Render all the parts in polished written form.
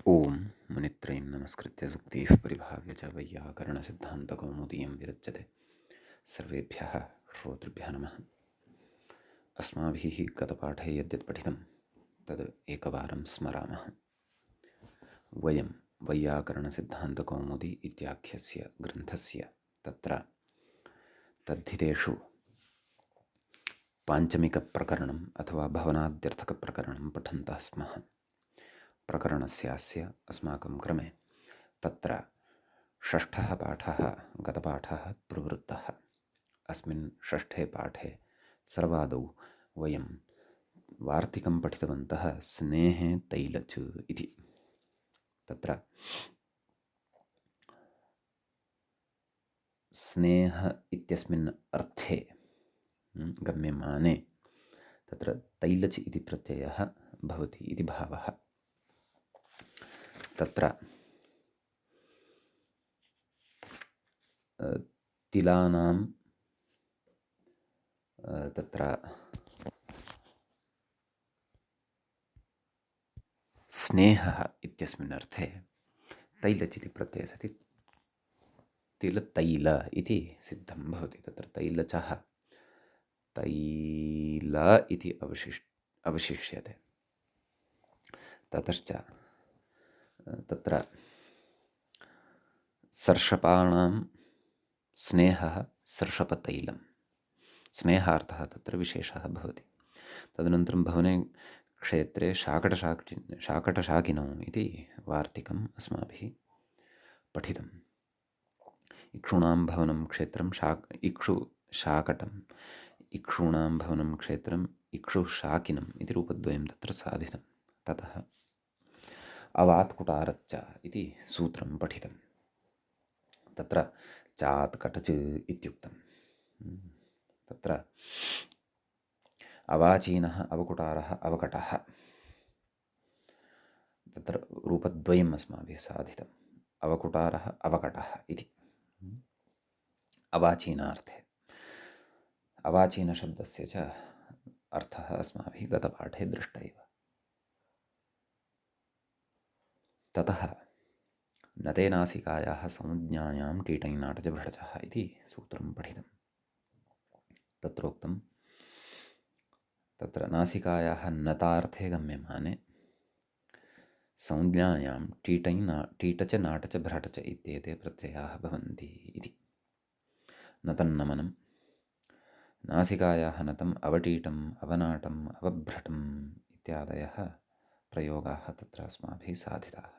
ओम मुनित्रयं नमस्कृत्य सुक्तिः परिभाव्य च वैयाकरणसिद्धान्तकौमुदीयं विरच्यते सर्वेभ्यः श्रोतृभ्यः नमः। अस्माभिः गतपाठे यद्यत् पठितं तद् एकवारं स्मरामः। वयं वैयाकरणसिद्धान्तकौमुदी इत्याख्यस्य ग्रन्थस्य तत्र तद्धितेषु पाञ्चमिकप्रकरणम् अथवा भवनाद्यर्थकप्रकरणं पठन्तः स्मः। प्रकरणस्यास्य अस्माकं क्रमे तत्र षष्ठः पाठः गतपाठः प्रवृत्तः। अस्मिन् षष्ठे पाठे सर्वादौ वयं वार्तिकं पठितवन्तः स्नेहे तैलच् इति। तत्र स्नेह इत्यस्मिन् अर्थे गम्यमाने तत्र तैलच् इति प्रत्ययः भवति इति भावः। तत्र तिलानां तत्र स्नेहः इत्यस्मिन् अर्थे तैलच् इति प्रत्ययः सति तिलतैल इति सिद्धं भवति। तत्र तैलचः तैल इति अवशिष्यते। ततश्च तत्र सर्षपाणां स्नेहः सर्षपतैलं, स्नेहार्थः तत्र विशेषः भवति। तदनन्तरं भवने क्षेत्रे शाकटशाकिनौ इति वार्तिकम् अस्माभिः पठितम्। इक्षूणां भवनं क्षेत्रं इक्षुशाकटम्, इक्षूणां भवनं क्षेत्रम् इक्षुशाकिनम् इति रूपद्वयं तत्र साधितं। ततः अवात्कुटारच्च इति सूत्रं पठितं। तत्र चात् कटच् इत्युक्तं। तत्र अवाचीनः अवकुटारः अवकटः, तत्र रूपद्वयम् अस्माभिः साधितम्। अवकुटारः अवकटः इति अवाचीनार्थे। अवाचीनशब्दस्य च अर्थः अस्माभिः गतपाठे दृष्ट एव। ततः नते नासिकायाः संज्ञायां टीटैनाटच भृटचः इति सूत्रं पठितं। तत्रोक्तं तत्र नासिकायाः नतार्थे गम्यमाने संज्ञायां टीटच नाटच भ्रटच इत्येते प्रत्ययाः भवन्ति इति। नतन्नमनं, नासिकायाः नतम् अवटीटम् अवनाटम् अवभ्रटम् इत्यादयः प्रयोगाः तत्र अस्माभिः साधिताः।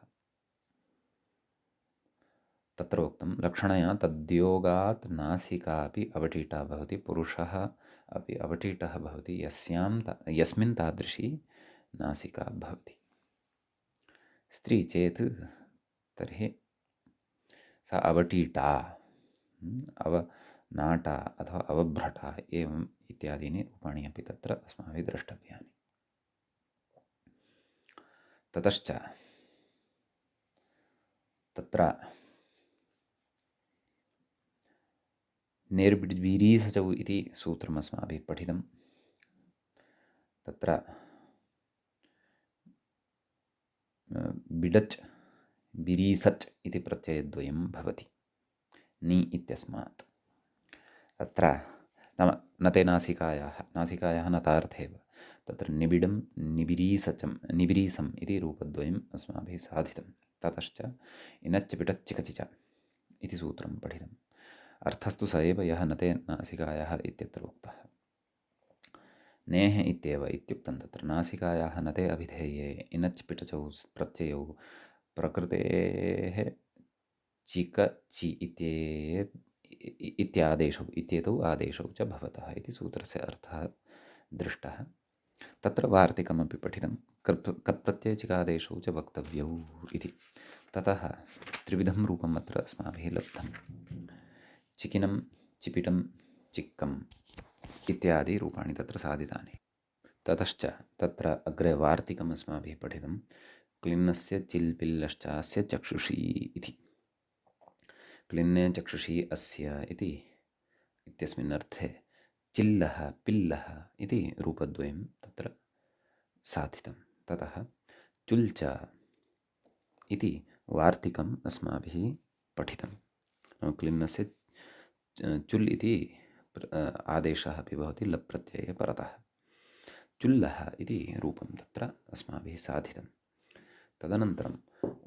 तत्र उक्तं लक्षणया तद्योगात् नासिकापि अवटीटा भवति, पुरुषः अपि अवटीटः भवति यस्मिन् तादृशी नासिका भवति। स्त्री चेत् तर्हि सा अवटीटा, अवनाटा अथवा अवभ्रटा एवम् इत्यादीनि रूपाणि अपि तत्र अस्माभिः द्रष्टव्यानि। ततश्च तत्र नेर्बिड्वीरीसचौ इति सूत्रम् अस्माभिः पठितं। तत्र बिडच् बिरीसच् इति प्रत्ययद्वयं भवति नि इत्यस्मात्। तत्र नाम नते नासिकायाः नतार्थेव तत्र निबिडं निबिरीसम् इति रूपद्वयम् अस्माभिः साधितं। ततश्च इनच्च पिटच्च कचिच इति सूत्रं पठितम्। अर्थस्तु स एव यः नते नासिकायाः इत्यत्र उक्तः। नेः इत्येव इत्युक्तं। तत्र नासिकायाः नते अभिधेये इनच् पिटचौ प्रत्ययौ प्रकृतेः चिक चि इत्येतौ आदेशौ च भवतः इति सूत्रस्य अर्थः दृष्टः। तत्र वार्तिकमपि पठितं। कत्प्रत्ययचिकादेशौ च वक्तव्यौ इति। ततः त्रिविधं रूपम् अत्र अस्माभिः लब्धं। चिकिनं, चिपिटं, चिक्कम् इत्यादि रूपाणि तत्र साधितानि। ततश्च तत्र अग्रे वार्तिकम् अस्माभिः पठितं। क्लिन्नस्य चिल्पिल्लश्चास्य चक्षुषी इति। क्लिन्ने चक्षुषी अस्य इति इत्यस्मिन् अर्थे चिल्लः पिल्लः इति रूपद्वयं तत्र साधितं। ततः चुल्च इति वार्तिकम् अस्माभिः पठितं। क्लिन्नस्य चुल् इति आदेशः अपि भवति लप् प्रत्यये परतः। चुल्लः इति रूपं तत्र अस्माभिः साधितं। तदनन्तरम्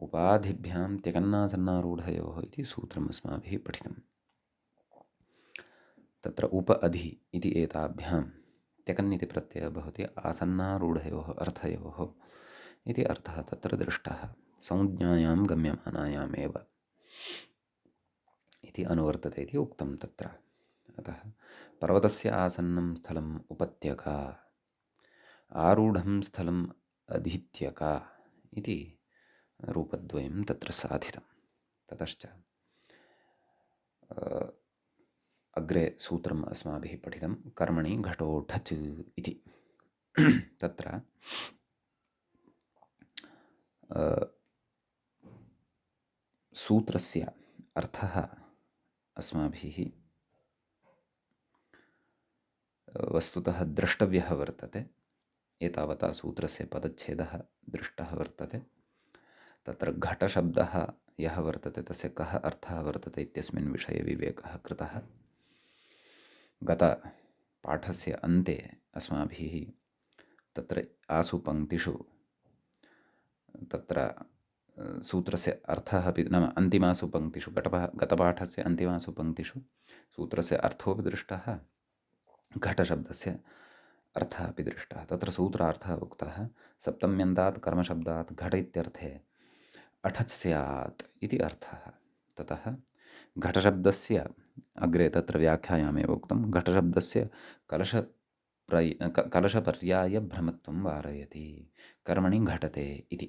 उपाधिभ्यां त्यकन्नासन्नारूढयोः इति सूत्रम् अस्माभिः पठितं। तत्र उप अधि इति एताभ्यां त्यकन् इति प्रत्ययः भवति आसन्नारूढयोः अर्थयोः इति अर्थः तत्र दृष्टः। संज्ञायां गम्यमानायामेव इति अनुवर्तते इति उक्तं तत्र। अतः पर्वतस्य आसन्नं स्थलम् उपत्यका, आरूढं स्थलम् अधीत्यका इति रूपद्वयं तत्र साधितं। ततश्च अग्रे सूत्रम् अस्माभिः पठितं कर्मणि घटोठच् इति। तत्र सूत्रस्य अर्थः अस्माभिः वस्तुतः द्रष्टव्यः वर्तते। एतावता सूत्रस्य पदच्छेदः दृष्टः वर्तते। तत्र घटशब्दः यः वर्तते तस्य कः अर्थः वर्तते इत्यस्मिन् विषये विवेकः कृतः। गतपाठस्य अन्ते अस्माभिः तत्र आसु पङ्क्तिषु तत्र सूत्रस्य अर्थः अपि नाम अन्तिमासु पङ्क्तिषु गतपाठस्य अन्तिमासु पङ्क्तिषु सूत्रस्य अर्थोपि दृष्टः, घटशब्दस्य अर्थः अपि दृष्टः। तत्र सूत्रार्थः उक्तः सप्तम्यन्तात् कर्मशब्दात् घट इत्यर्थे अठच् स्यात् इति अर्थः। ततः घटशब्दस्य अग्रे तत्र व्याख्यायामेव उक्तं घटशब्दस्य कलशपर्यायभ्रमत्वं वारयति कर्मणि घटते इति।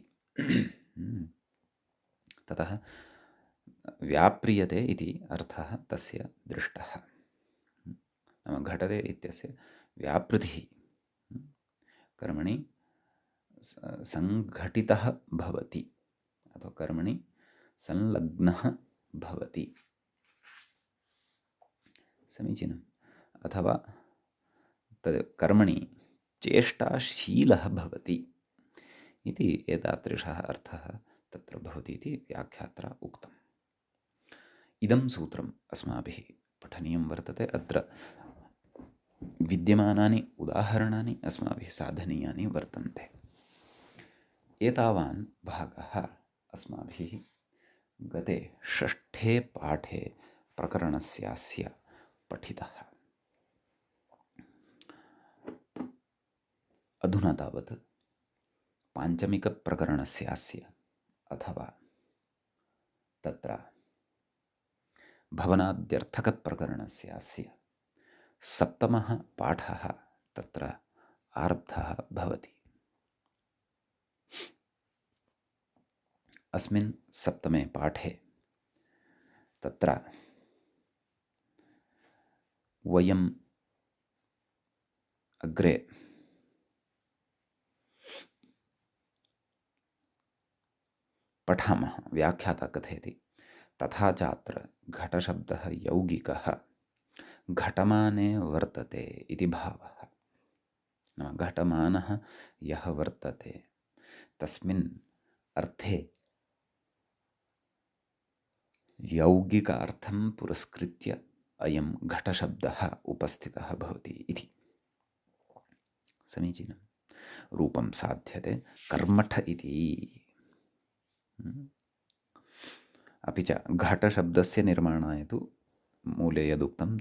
ततः व्याप्रियते इति अर्थः तस्य दृष्टः। नाम घटते इत्यस्य व्यापृतिः कर्मणि संघटितः भवति अथवा कर्मणि संलग्नः भवति, समीचीनम्। अथवा तद् कर्मणि चेष्टाशीलः भवति इति एतादृशः अर्थः तत्र भवति इति व्याख्यात्रा उक्तम्। इदं सूत्रम् अस्माभिः पठनीयं वर्तते। अत्र विद्यमानानि उदाहरणानि अस्माभिः साधनीयानि वर्तन्ते। एतावान् भागः अस्माभिः गते 6ठे पाठे प्रकरणस्यास्य पठितः। अधुना तावत् पाञ्चमिकप्रकरणस्यास्य अथवा तत्र भवनाद्यर्थकप्रकरणस्यास्य सप्तमः पाठः तत्र आरब्धः भवति। अस्मिन् सप्तमे पाठे तत्र वयम् अग्रे पठामः। व्याख्याता कथयति तथा चात्र घटशब्दः यौगिकः घटमाने वर्तते इति भावः। नाम घटमानः यः वर्तते तस्मिन् अर्थे यौगिकार्थं पुरस्कृत्य अयं घटशब्दः उपस्थितः भवति इति। समीचीनं। रूपं साध्यते कर्मठ इति। अपि च घटशब्दस्य निर्माणाय तु मूले यदुक्तं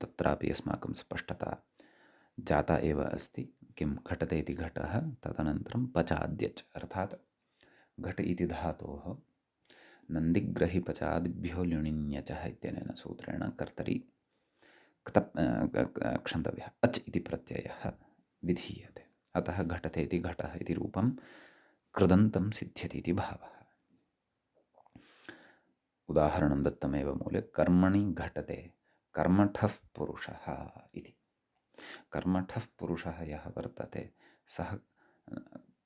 तत्रापि अस्माकं स्पष्टता जाता एव अस्ति। किं घटते इति घटः, तदनन्तरं पचाद्यच् अर्थात् घट इति धातोः नन्दिग्रहिपचादिभ्यो ल्युणिन्यचः इत्यनेन सूत्रेण कर्तरि क्षन्तव्यः अच् इति प्रत्ययः विधीयते। अतः घटते इति घटः इति रूपं कृदन्तं सिद्ध्यति इति भावः। उदाहरणं दत्तमेव मूले कर्मणि घटते कर्मठः पुरुषः इति। कर्मठः पुरुषः यः वर्तते सः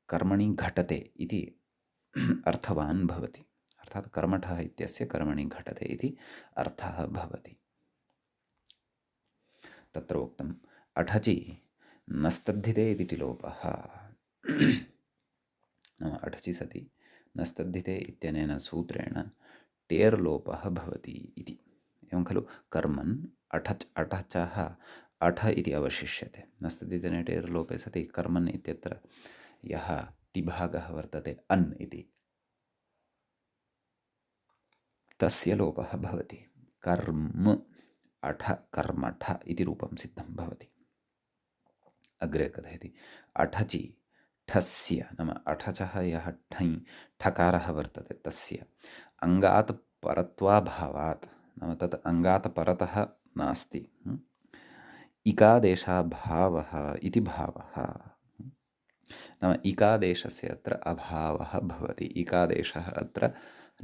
कर्मणि घटते इति अर्थवान् भवति। अर्थात् कर्मठः इत्यस्य कर्मणि घटते इति अर्थः भवति। तत्र उक्तम् अठचि नस्तद्धिते इति टिलोपः। नाम अठचि सति नस्तद्धिते इत्यनेन सूत्रेण टेर् लोपः भवति इति। एवं खलु कर्मन् अठचः अठ इति अवशिष्यते। नस्तद्धिते टेर् लोपे सति कर्मन् इत्यत्र यः टिभागः वर्तते अन् इति, तस्य लोपः भवति। कर्म अठ कर्मठ इति रूपं सिद्धं भवति। अग्रे कथयति अठचि ठस्य नाम अठचः यः ठञ् ठकारः वर्तते तस्य अङ्गात् परत्वाभावात् नाम तत् अङ्गात् परतः नास्ति, इकादेशाभावः इति भावः। नाम इकादेशस्य अत्र अभावः भवति, इकादेशः अत्र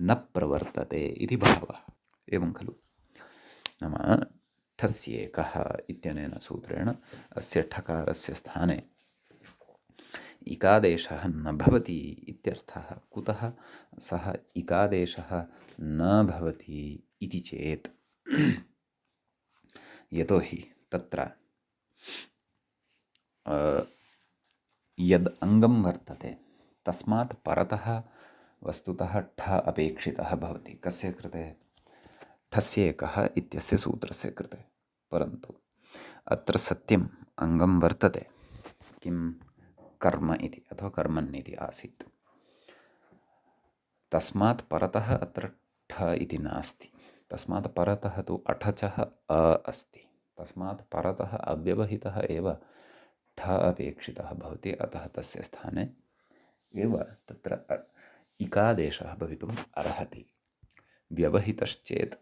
न प्रवर्तते इति भावः। एवं खलु नाम ठस्येकः इत्यनेन सूत्रेण अस्य ठकारस्य स्थाने इकादेशः न भवति इत्यर्थः। कुतः सः इकादेशः न भवति इति चेत् यतोहि तत्र यद् अङ्गं वर्तते तस्मात् परतः वस्तुतः ठ अपेक्षितः भवति। कस्य कृते? ठस्येकः इत्यस्य सूत्रस्य कृते। परन्तु अत्र सत्यम् अङ्गं वर्तते, किं? कर्म इति अथवा कर्मन् इति आसीत्। तस्मात् परतः अत्र ठ इति नास्ति। तस्मात् परतः तु अठचः अ अस्ति। तस्मात् परतः अव्यवहितः एव ठ अपेक्षितः भवति। अतः तस्य स्थाने एव तत्र इकादेशः भवितुम् अर्हति। व्यवहितश्चेत्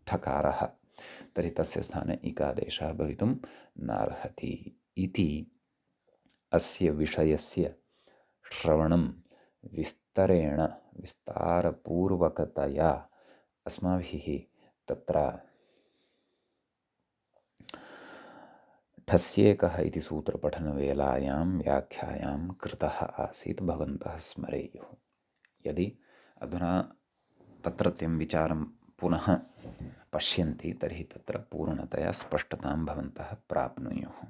ठकारः तर्हि तस्य स्थाने इकादेशः भवितुं नार्हति इति अस्य विषयस्य श्रवणं विस्तारपूर्वकतया अस्माभिः तत्र ठस्येकः इति सूत्रपठनवेलायां व्याख्यायां कृतः आसीत्। भवन्तः स्मरेयुः। यदि अधुना तत्रत्यं विचारं पुनः पश्यन्ति तर्हि तत्र पूर्णतया स्पष्टतां भवन्तः प्राप्नुयुः।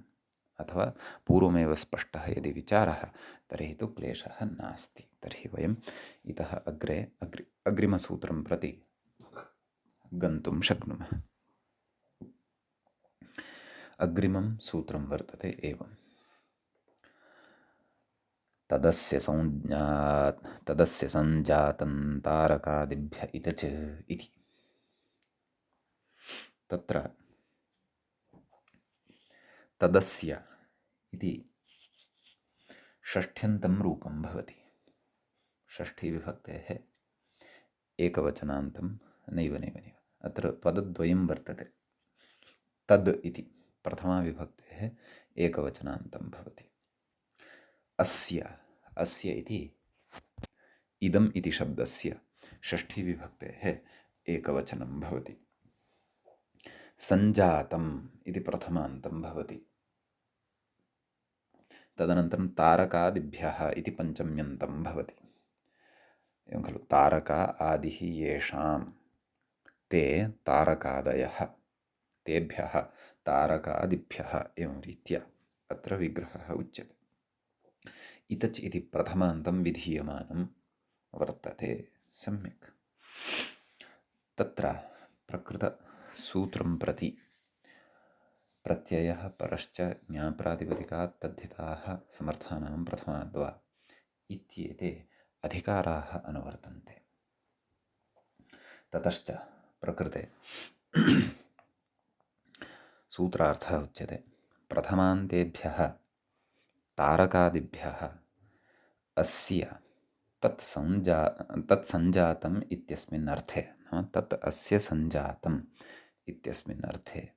अथवा पूर्वमेव स्पष्टः यदि विचारः तर्हि तु क्लेशः नास्ति। तर्हि वयम् इतः अग्रे अग्रिमसूत्रं प्रति गन्तुं शक्नुमः। अग्रिमं सूत्रं वर्तते एवम्। तदस्य संजातं तारकादिभ्य इतच इति। तत्र तदस्य इति षष्ठ्यन्तं रूपं भवति। षष्ठीविभक्तेः एकवचनान्तं नैव अत्र पदद्वयं वर्तते। तद् इति प्रथमाविभक्तेः एकवचनान्तं भवति। अस्य इति इदम् इति शब्दस्य षष्ठीविभक्तेः एकवचनं भवति। सञ्जातम् इति प्रथमान्तं भवति। तदनन्तरं तारकादिभ्यः इति पञ्चम्यन्तं भवति। एवं खलु तारका आदिः येषां ते तारकादयः, तेभ्यः तारकादिभ्यः एवं रीत्या अत्र विग्रहः उच्यते। इतच् इति प्रथमान्तं विधीयमानं वर्तते। सम्यक्। तत्र प्रकृतसूत्रं प्रति प्रत्ययः परश्च ज्ञाप्रातिपदिकात् तद्धिताः समर्थानां प्रथमाद्वा इत्येते अधिकाराः अनुवर्तन्ते। ततश्च प्रकृते सूत्रार्थः उच्यते प्रथमान्तेभ्यः तारकादिभ्यः अस्य तत्सञ्जातम् इत्यस्मिन् अर्थे, तत् अस्य सञ्जातम् इत्यस्मिन् अर्थे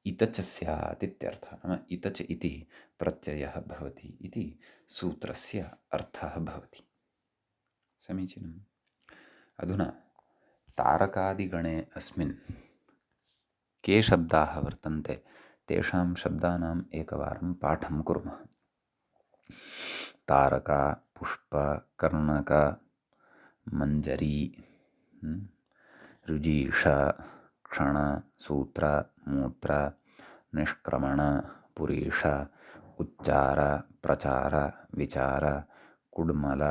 इतच स्यात् इत्यर्थः। नाम इतच इति प्रत्ययः भवति इति सूत्रस्य अर्थः भवति। समीचीनम्। अधुना तारकादिगणे अस्मिन् के शब्दाः वर्तन्ते तेषां शब्दानाम् एकवारं पाठं कुर्मः। तारका, पुष्प, कर्णक, मञ्जरी, रुजीष, क्षण, सूत्र, मूत्र, निष्क्रमण, पुरीष, उच्चार, प्रचार, विचार, कुड्मल,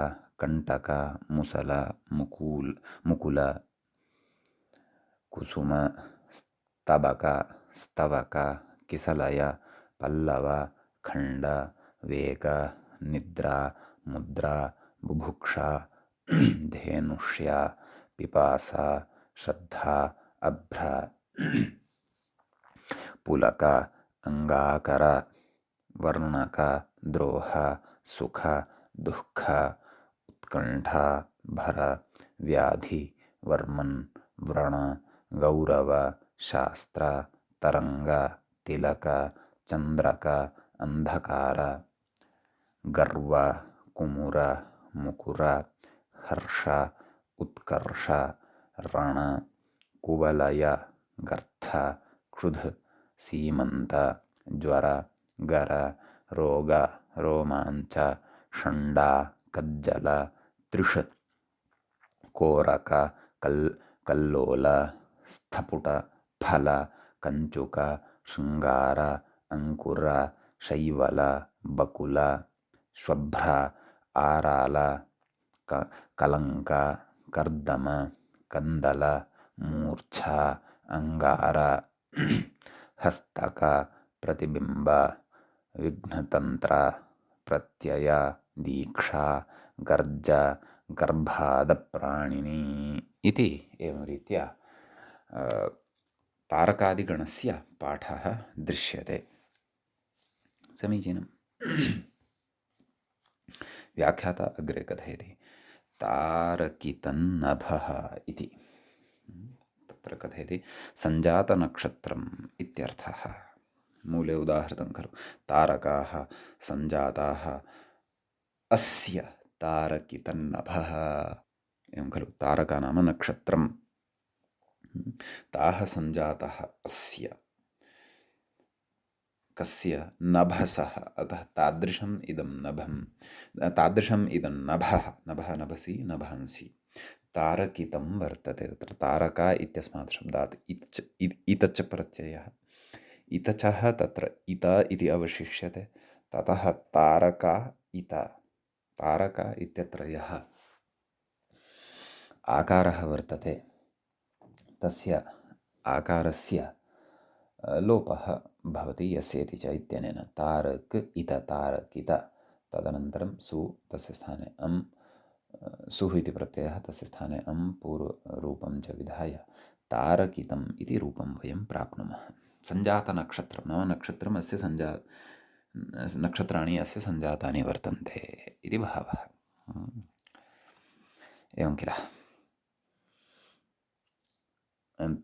कंटक मुसल मुकुल कुसुम स्तबक स्तवक किसलय पल्लव खंड वेग निद्रा मुद्रा बुभुक्षा धेनुष्या पिपासा श्रद्धा अभ्र पुलक अंगाकर वर्णक द्रोह सुख दुःख उत्कंठा भर व्याधि वर्मन व्रण गौरव शास्त्र तरंग तिलक चंद्रक अंधकार गर्व कुमुर मुकुर हर्ष उत्कर्ष रण कुवलय गर्थ क्षुध सीमंत ज्वर गर रोग रोमांच षण्डा कज्जल त्रिष कोरक कल्लोल स्थपुट फल कंचुक शृंगार अंकुर शैवल बकुल श्वभ्र आराल कलंक कर्दम कंदल मूर्छा अंगार हस्तक प्रतिबिंब विघ्नतंत्र प्रत्यय दीक्षा गर्ज गर्भाद प्राणिनी इति एवं रीत्या तारकादिगणस्य पाठः दृश्यते। समीचीनम्। व्याख्याता अग्रे कथयति तारकितन्नभः इति। तत्र कथयति सञ्जातनक्षत्रम् इत्यर्थः। मूले उदाहृतं खलु तारकाः सञ्जाताः अस्य तारकितन्नभः एवं खलु। तारका नाम नक्षत्रं, ताः सञ्जाताः अस्य कस्य नभसः, अतः तादृशम् इदं नभं, तादृशम् इदं नभः, नभः नभसि नभांसि तारकितं वर्तते। तत्र तारका इत्यस्मात् शब्दात् इतच प्रत्ययः, इतचः तत्र इत इति अवशिष्यते, ततः तारका इत। तारका इत्यत्र यः आकारः वर्तते तस्य आकारस्य लोपः भवति यस्येति च इत्यनेन। तारक इत तारकित, तदनन्तरं सु तस्य स्थाने अम्, सुः इति प्रत्ययः तस्य स्थाने अम् पूर्वरूपं च विधाय तारकितम् इति रूपं वयं प्राप्नुमः। सञ्जातनक्षत्रं नाम नक्षत्रम् अस्य नक्षत्राणि अस्य सञ्जातानि वर्तन्ते इति भावः। एवं किल।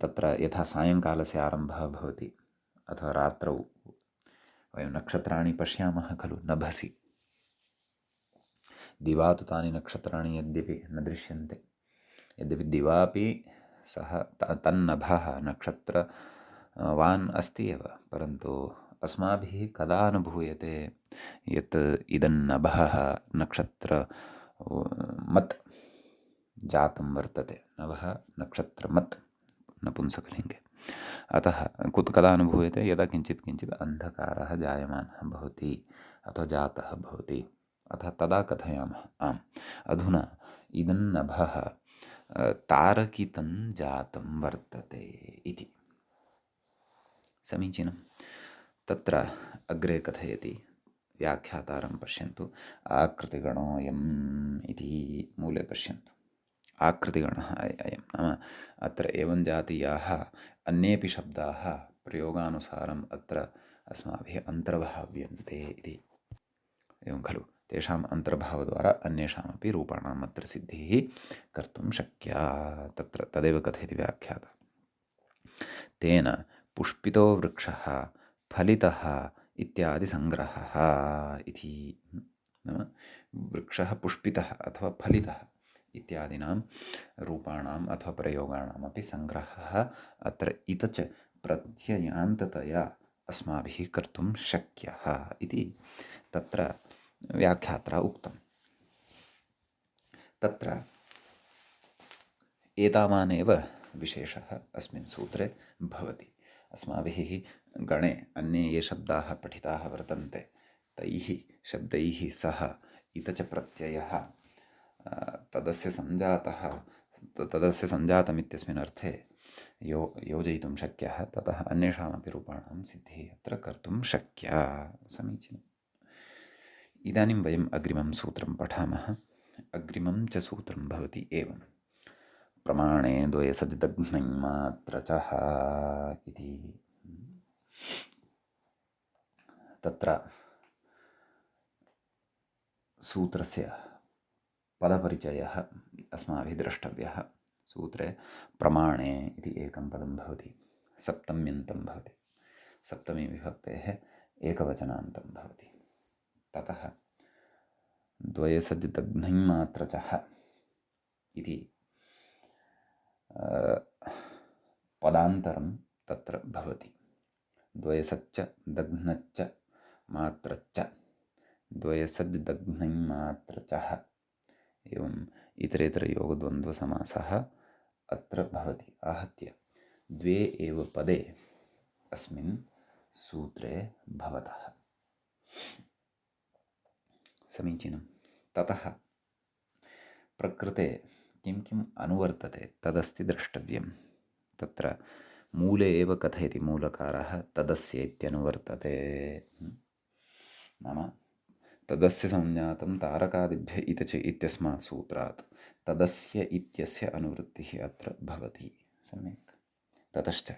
तत्र यथा सायङ्कालस्य आरम्भः भवति अथवा रात्रौ वयं नक्षत्राणि पश्यामः खलु नभसि। दिवा तु तानि नक्षत्राणि यद्यपि न दृश्यन्ते, यद्यपि दिवापि सः तन्नभः नक्षत्रवान् अस्ति एव, परन्तु अस्माभिः कदा अनुभूयते यत् इदन्नभः नक्षत्रमत् जातं वर्तते। नभः नक्षत्रमत् नपुंसकलिङ्गे। अतः कदा अनुभूयते यदा किञ्चित् किञ्चित् अन्धकारः जायमानः भवति अथवा जातः भवति, अतः तदा कथयामः आम् अधुना इदन्नभः तारकितं जातं वर्तते इति। समीचीनं। तत्र अग्रे कथयति व्याख्यातारं पश्यन्तु। आकृतिगणोऽयम् इति मूले पश्यन्तु। आकृतिगणः अयं नाम अत्र एवं जातीयाः अन्येपि शब्दाः प्रयोगानुसारम् अत्र अस्माभिः अन्तर्भाव्यन्ते इति। एवं खलु। तेषाम् अन्तर्भावद्वारा अन्येषामपि रूपाणाम् अत्र सिद्धिः कर्तुं शक्या। तत्र तदेव कथयति व्याख्याता। तेन पुष्पितो वृक्षः फलितः इत्यादि संग्रहः इति। नाम वृक्षः पुष्पितः अथवा फलितः इत्यादीनां रूपाणाम् अथवा प्रयोगाणामपि संग्रहः अत्र इतच प्रत्ययान्ततया अस्माभिः कर्तुं शक्यः इति तत्र व्याख्यात्रा उक्तम्। तत्र एतावानेव विशेषः अस्मिन् सूत्रे भवति। अस्माभिः गणे अन्ये ये शब्दाः पठिताः वर्तन्ते तैः शब्दैः सह इतच प्रत्ययः तदस्य सञ्जातः तदस्य सञ्जातमित्यस्मिन् अर्थे योजयितुं शक्यः। ततः अन्येषामपि रूपाणां सिद्धिः अत्र कर्तुं शक्या। समीचीनम्। इदानीं वयम् अग्रिमं सूत्रं पठामः। अग्रिमं च सूत्रं भवति एवं। प्रमाणे द्वये सज्जदघ्नै मात्र च इति। तत्र सूत्रस्य पदपरिचयः अस्माभिः द्रष्टव्यः। सूत्रे प्रमाणे इति एकं पदं भवति, सप्तम्यन्तं भवति, सप्तमी विभक्तेः एकवचनान्तं भवति। ततः द्वये सज्जदघ्नै मात्र च इति पदान्तरं तत्र भवति। द्वये सच्च दघ्नच्च मात्रच्च, द्वये सज्जदघ्नै मात्र च, एवम् इतरेतरयोगद्वन्द्वसमासः अत्र भवति। आहत्य द्वे एव पदे अस्मिन् सूत्रे भवतः। समीचीनं। ततः प्रकृते किं किम् अनुवर्तते तदस्ति द्रष्टव्यं। तत्र मूले एव कथयति मूलकारः तदस्य इत्यनुवर्तते। नाम तदस्य संज्ञातं तारकादिभ्य इति च इत्यस्मात् सूत्रात् तदस्य इत्यस्य अनुवृत्तिः अत्र भवति। सम्यक्। ततश्च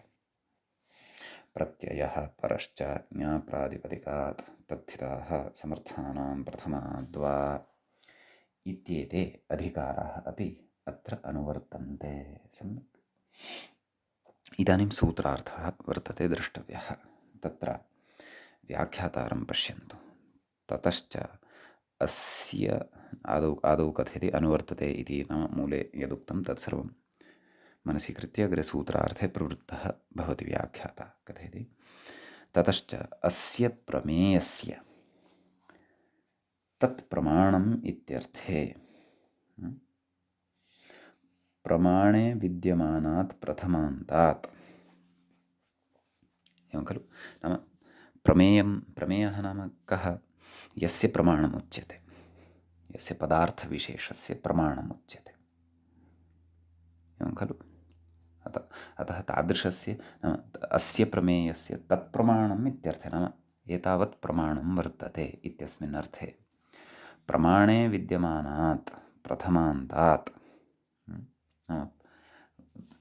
प्रत्ययः परश्च ज्ञाप्रातिपदिकात् तद्धिताः समर्थानां प्रथमाद्वा इत्येते अधिकाराः अपि अत्र अनुवर्तन्ते। सम्यक्। इदानीं सूत्रार्थः वर्तते द्रष्टव्यः। तत्र व्याख्यातारं पश्यन्तु। ततश्च अस्य आदौ कथयति अनुवर्तते इति, नाम मूले यदुक्तं तत्सर्वं मनसि कृत्य अग्रे सूत्रार्थे प्रवृत्तः भवति व्याख्याता। कथयति ततश्च अस्य प्रमेयस्य तत् प्रमाणम् इत्यर्थे प्रमाणे विद्यमानात् प्रथमान्तात्। एवं खलु। नाम प्रमेयः नाम कः? यस्य प्रमाणम् उच्यते, यस्य पदार्थविशेषस्य प्रमाणम् उच्यते। एवं खलु। अतः तादृशस्य नाम अस्य प्रमेयस्य तत्प्रमाणम् इत्यर्थे, नाम एतावत् प्रमाणं वर्तते इत्यस्मिन् अर्थे प्रमाणे विद्यमानात् प्रथमान्तात्,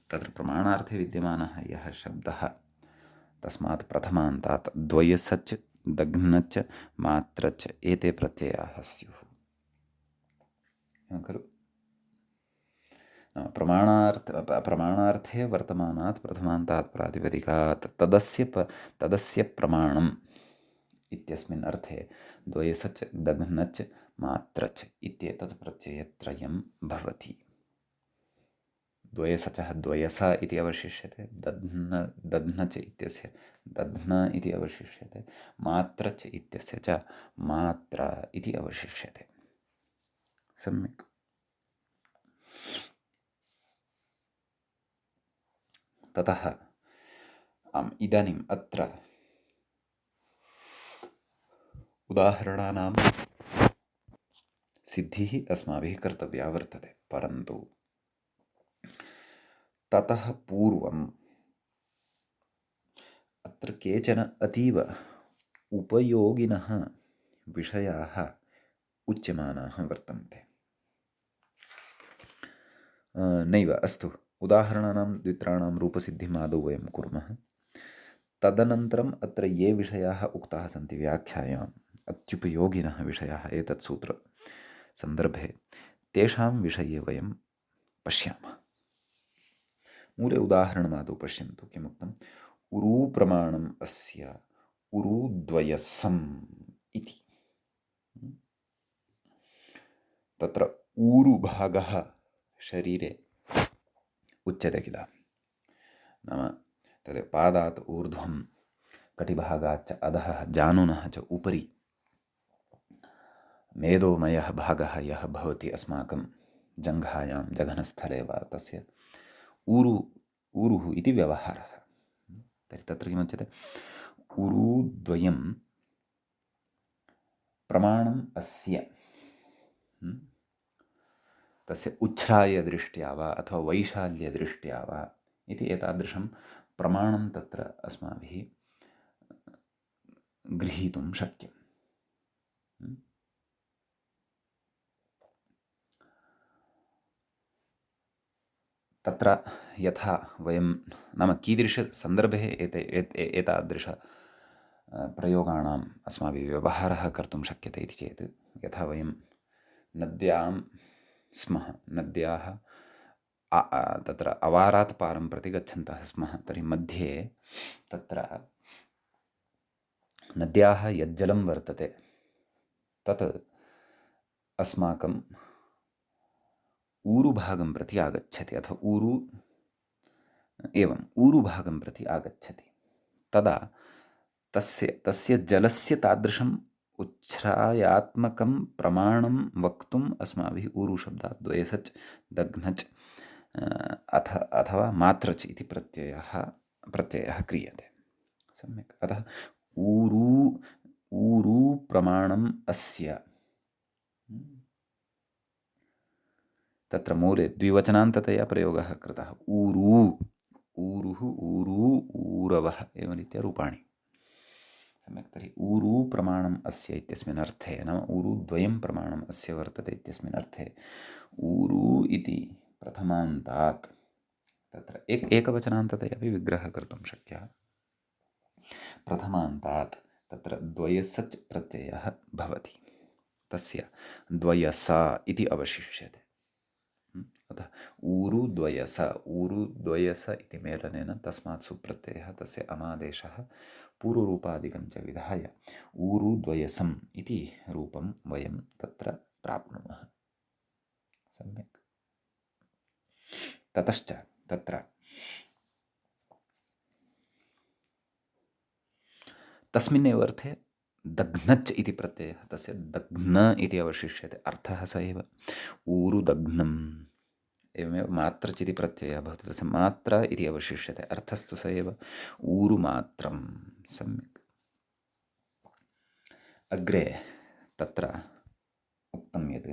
तत्र प्रमाणार्थे विद्यमानः यः शब्दः तस्मात् प्रथमान्तात् द्वयसच् दघ्नच् मात्रच् एते प्रत्ययाः स्युः। एवं खलु। प्रमाणार्थे वर्तमानात् प्रथमान्तात् प्रातिपदिकात् तदस्य प्रमाणम् इत्यस्मिन् अर्थे द्वयसच् दघ्नच् मात्रच् इत्येतत् प्रत्ययत्रयं भवति। द्वयसचः द्वयस इति अवशिष्यते, दध्नच इत्यस्य दध्न इति अवशिष्यते, मात्रच इत्यस्य च मात्रा इति अवशिष्यते। सम्यक्। ततः इदानीम् अत्र उदाहरणानां सिद्धिः अस्माभिः कर्तव्या वर्तते। परन्तु ततः पूर्वम् अत्र केचन अतीव उपयोगिनः विषयाः उच्यमानाः वर्तन्ते। नैव, अस्तु, उदाहरणानां द्वित्राणां रूपसिद्धिम् आदौ वयं कुर्मः। तदनन्तरम् अत्र ये विषयाः उक्ताः सन्ति व्याख्यायाम्, अत्युपयोगिनः विषयाः एतत् सूत्रसन्दर्भे, तेषां विषये वयं पश्यामः। मूले उदाहरणमादौ पश्यन्तु किमुक्तम्। उरूप्रमाणम् अस्य उरूद्वयसम् इति। तत्र ऊरुभागः शरीरे उच्यते किल। नाम तद् पादात् ऊर्ध्वं, कटिभागाच्च अधः, जानुनः च उपरि मेदोमयः भागः यः भवति अस्माकं जङ्घायां, जघनस्थले वा, तस्य ऊरुः इति व्यवहारः। तर्हि तत्र किमुच्यते? उरूद्वयं प्रमाणम् अस्य तस्य उच्छ्रायदृष्ट्या वा अथवा वैशाल्यदृष्ट्या वा इति एतादृशं प्रमाणं तत्र अस्माभिः गृहीतुं शक्यम्। तत्र यथा वयं नाम कीदृशसन्दर्भे एतादृश प्रयोगाणाम् अस्माभिः व्यवहारः कर्तुं शक्यते इति चेत्, यथा वयं नद्यां स्मः, नद्याः तत्र अवारात् पारं प्रति गच्छन्तः स्मः, तर्हि मध्ये तत्र नद्याः यज्जलं वर्तते तत् अस्माकं ऊरुभागं प्रति आगच्छति, अथवा ऊरुभागं प्रति आगच्छति। तदा तस्य जलस्य तादृशम् उच्छ्रायात्मकं प्रमाणं वक्तुम् अस्माभिः ऊरुशब्दात् द्वयसच् दघ्नच् अथवा मात्रच् इति प्रत्ययः क्रियते। सम्यक्। अतः ऊरू प्रमाणम् अस्य, तत्र मूले द्विवचनान्ततया प्रयोगः कृतः। ऊरुः, ऊरू, ऊरवः एवं रीत्या रूपाणि। सम्यक्। तर्हि ऊरू प्रमाणम् अस्य इत्यस्मिन् अर्थे, नाम ऊरुद्वयं प्रमाणम् अस्य वर्तते इत्यस्मिन् अर्थे ऊरू इति प्रथमान्तात् तत्र एकवचनान्ततया अपि विग्रहः कर्तुं शक्यः। प्रथमान्तात् तत्र द्वयसच् प्रत्ययः भवति, तस्य द्वयस इति अवशिष्यते। अतः ऊरुद्वयस इति मेलनेन तस्मात् सुप्रत्ययः तस्य अमादेशः पूर्वरूपादिकं च विधाय ऊरुद्वयसम् इति रूपं वयं तत्र प्राप्नुमः। सम्यक्। ततश्च तत्र तस्मिन्नेव अर्थे दघ्नच् इति प्रत्ययः, तस्य दघ्न इति अवशिष्यते, अर्थः स एव। ऊरुदघ्नम् एवमेव मात्रच् इति प्रत्ययः भवति, तस्य मात्रा इति अवशिष्यते, अर्थस्तु स एव ऊरुमात्रं। सम्यक्। अग्रे तत्र उक्तं यत्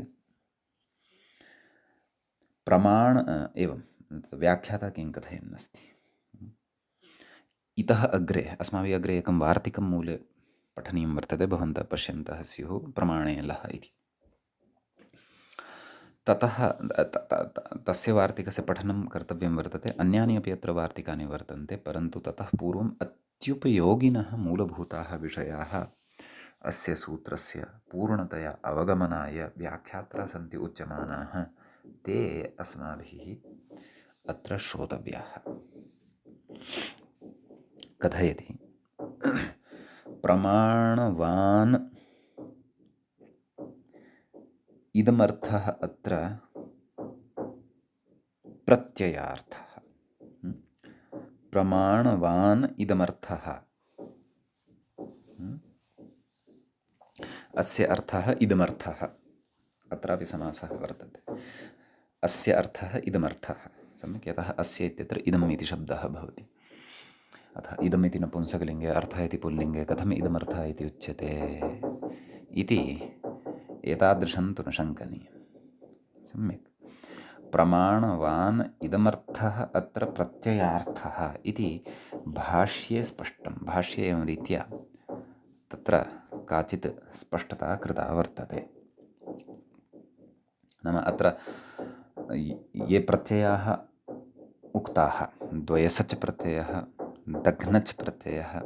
एवं व्याख्याता किं कथयन्नस्ति। इतः अग्रे अस्माभिः अग्रे एकं वार्तिकं मूले पठनीयं वर्तते, भवन्तः पश्यन्तः स्युः, प्रमाणे लः इति। ततः तस्य वार्तिकस्य पठनं कर्तव्यं वर्तते। अन्यानि अपि अत्र वार्तिकानि वर्तन्ते, परन्तु ततः पूर्वम् अत्युपयोगिनः मूलभूताः विषयाः अस्य सूत्रस्य पूर्णतया अवगमनाय व्याख्यात्रा सन्ति उच्यमानाः, ते अस्माभिः अत्र श्रोतव्याः। कथयति प्रमाणवान् इदमर्थः अत्र प्रत्ययार्थः। प्रमाणवान् इदमर्थः, अस्य अर्थः इदमर्थः, अत्रापि समासः वर्तते। अस्य अर्थः इदमर्थः। सम्यक्। यतः अस्य इत्यत्र इदम् इति शब्दः भवति, अतः इदम् इति नपुंसकलिङ्गे, अर्थः इति पुल्लिङ्गे, कथम् इदमर्थः इति उच्यते इति एतादृशं तु न शङ्कनीयं। सम्यक्। प्रमाणवान् इदमर्थः अत्र प्रत्ययार्थः इति भाष्ये स्पष्टं। भाष्ये एवं रीत्या तत्र काचित् स्पष्टता कृता वर्तते। नाम अत्र ये प्रत्ययाः उक्ताः, द्वयसच् प्रत्ययः, दघ्नच् प्रत्ययः,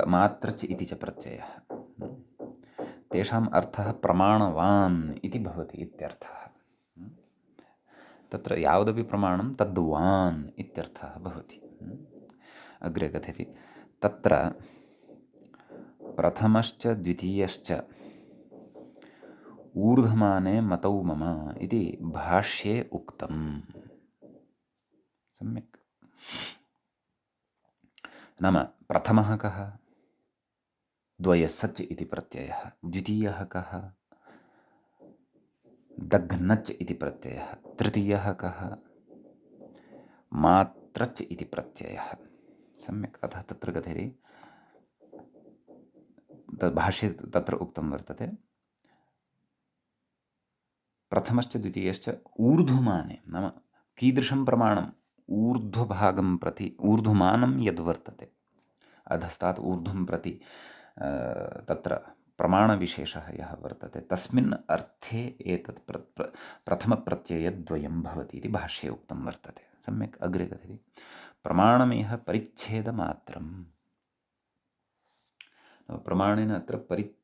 मात्रच् इति च प्रत्ययः, तेषाम् अर्थः प्रमाणवान् इति भवति इत्यर्थः। तत्र यावदपि प्रमाणं तद्वान् इत्यर्थः भवति। अग्रे कथयति तत्र प्रथमश्च द्वितीयश्च ऊर्ध्वमाने मतौ मम इति भाष्ये उक्तम्। सम्यक्। नाम प्रथमः कः? द्वयसच् इति प्रत्ययः। द्वितीयः कः? दघ्नच् इति प्रत्ययः। तृतीयः कः? मात्रच् इति प्रत्ययः। सम्यक्। अतः तत्र कथयति भाष्ये तत्र उक्तं वर्तते प्रथमश्च द्वितीयश्च ऊर्ध्वमाने, नाम कीदृशं प्रमाणम्, ऊर्ध्वभागं प्रति ऊर्ध्वमानं यद्वर्तते, अधस्तात् ऊर्ध्वं प्रति तत्र प्रमाणविशेषः यः वर्तते तस्मिन् अर्थे एतत् प्रथमप्रत्ययद्वयं भवति इति भाष्ये उक्तं वर्तते। सम्यक् अग्रे कथयति, प्रमाणमेह परिच्छेदमात्रं, प्रमाणेन अत्र परिच्छेदत्वं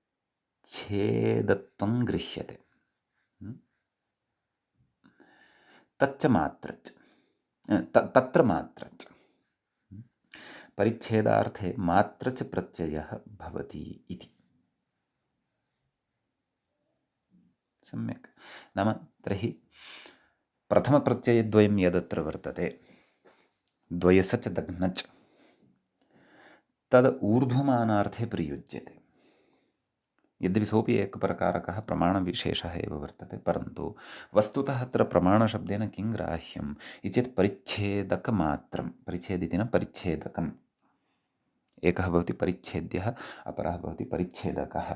गृह्यते, तच्च मात्रच्, तत्र मात्रच्, परिच्छेदार्थे मात्रच् प्रत्ययः भवति इति। सम्यक्, नाम तर्हि प्रथमप्रत्ययद्वयं यदत्र वर्तते, द्वयसच दघ्नच्, तद् ऊर्ध्वमानार्थे प्रयुज्यते। यद्यपि सोऽपि एकप्रकारकः प्रमाणविशेषः एव वर्तते, परन्तु वस्तुतः अत्र प्रमाणशब्देन किं ग्राह्यम् इति चेत् परिच्छेदकमात्रं, परिच्छेदिति न परिच्छेदकम्, एकः भवति परिच्छेद्यः, अपरः भवति परिच्छेदकः।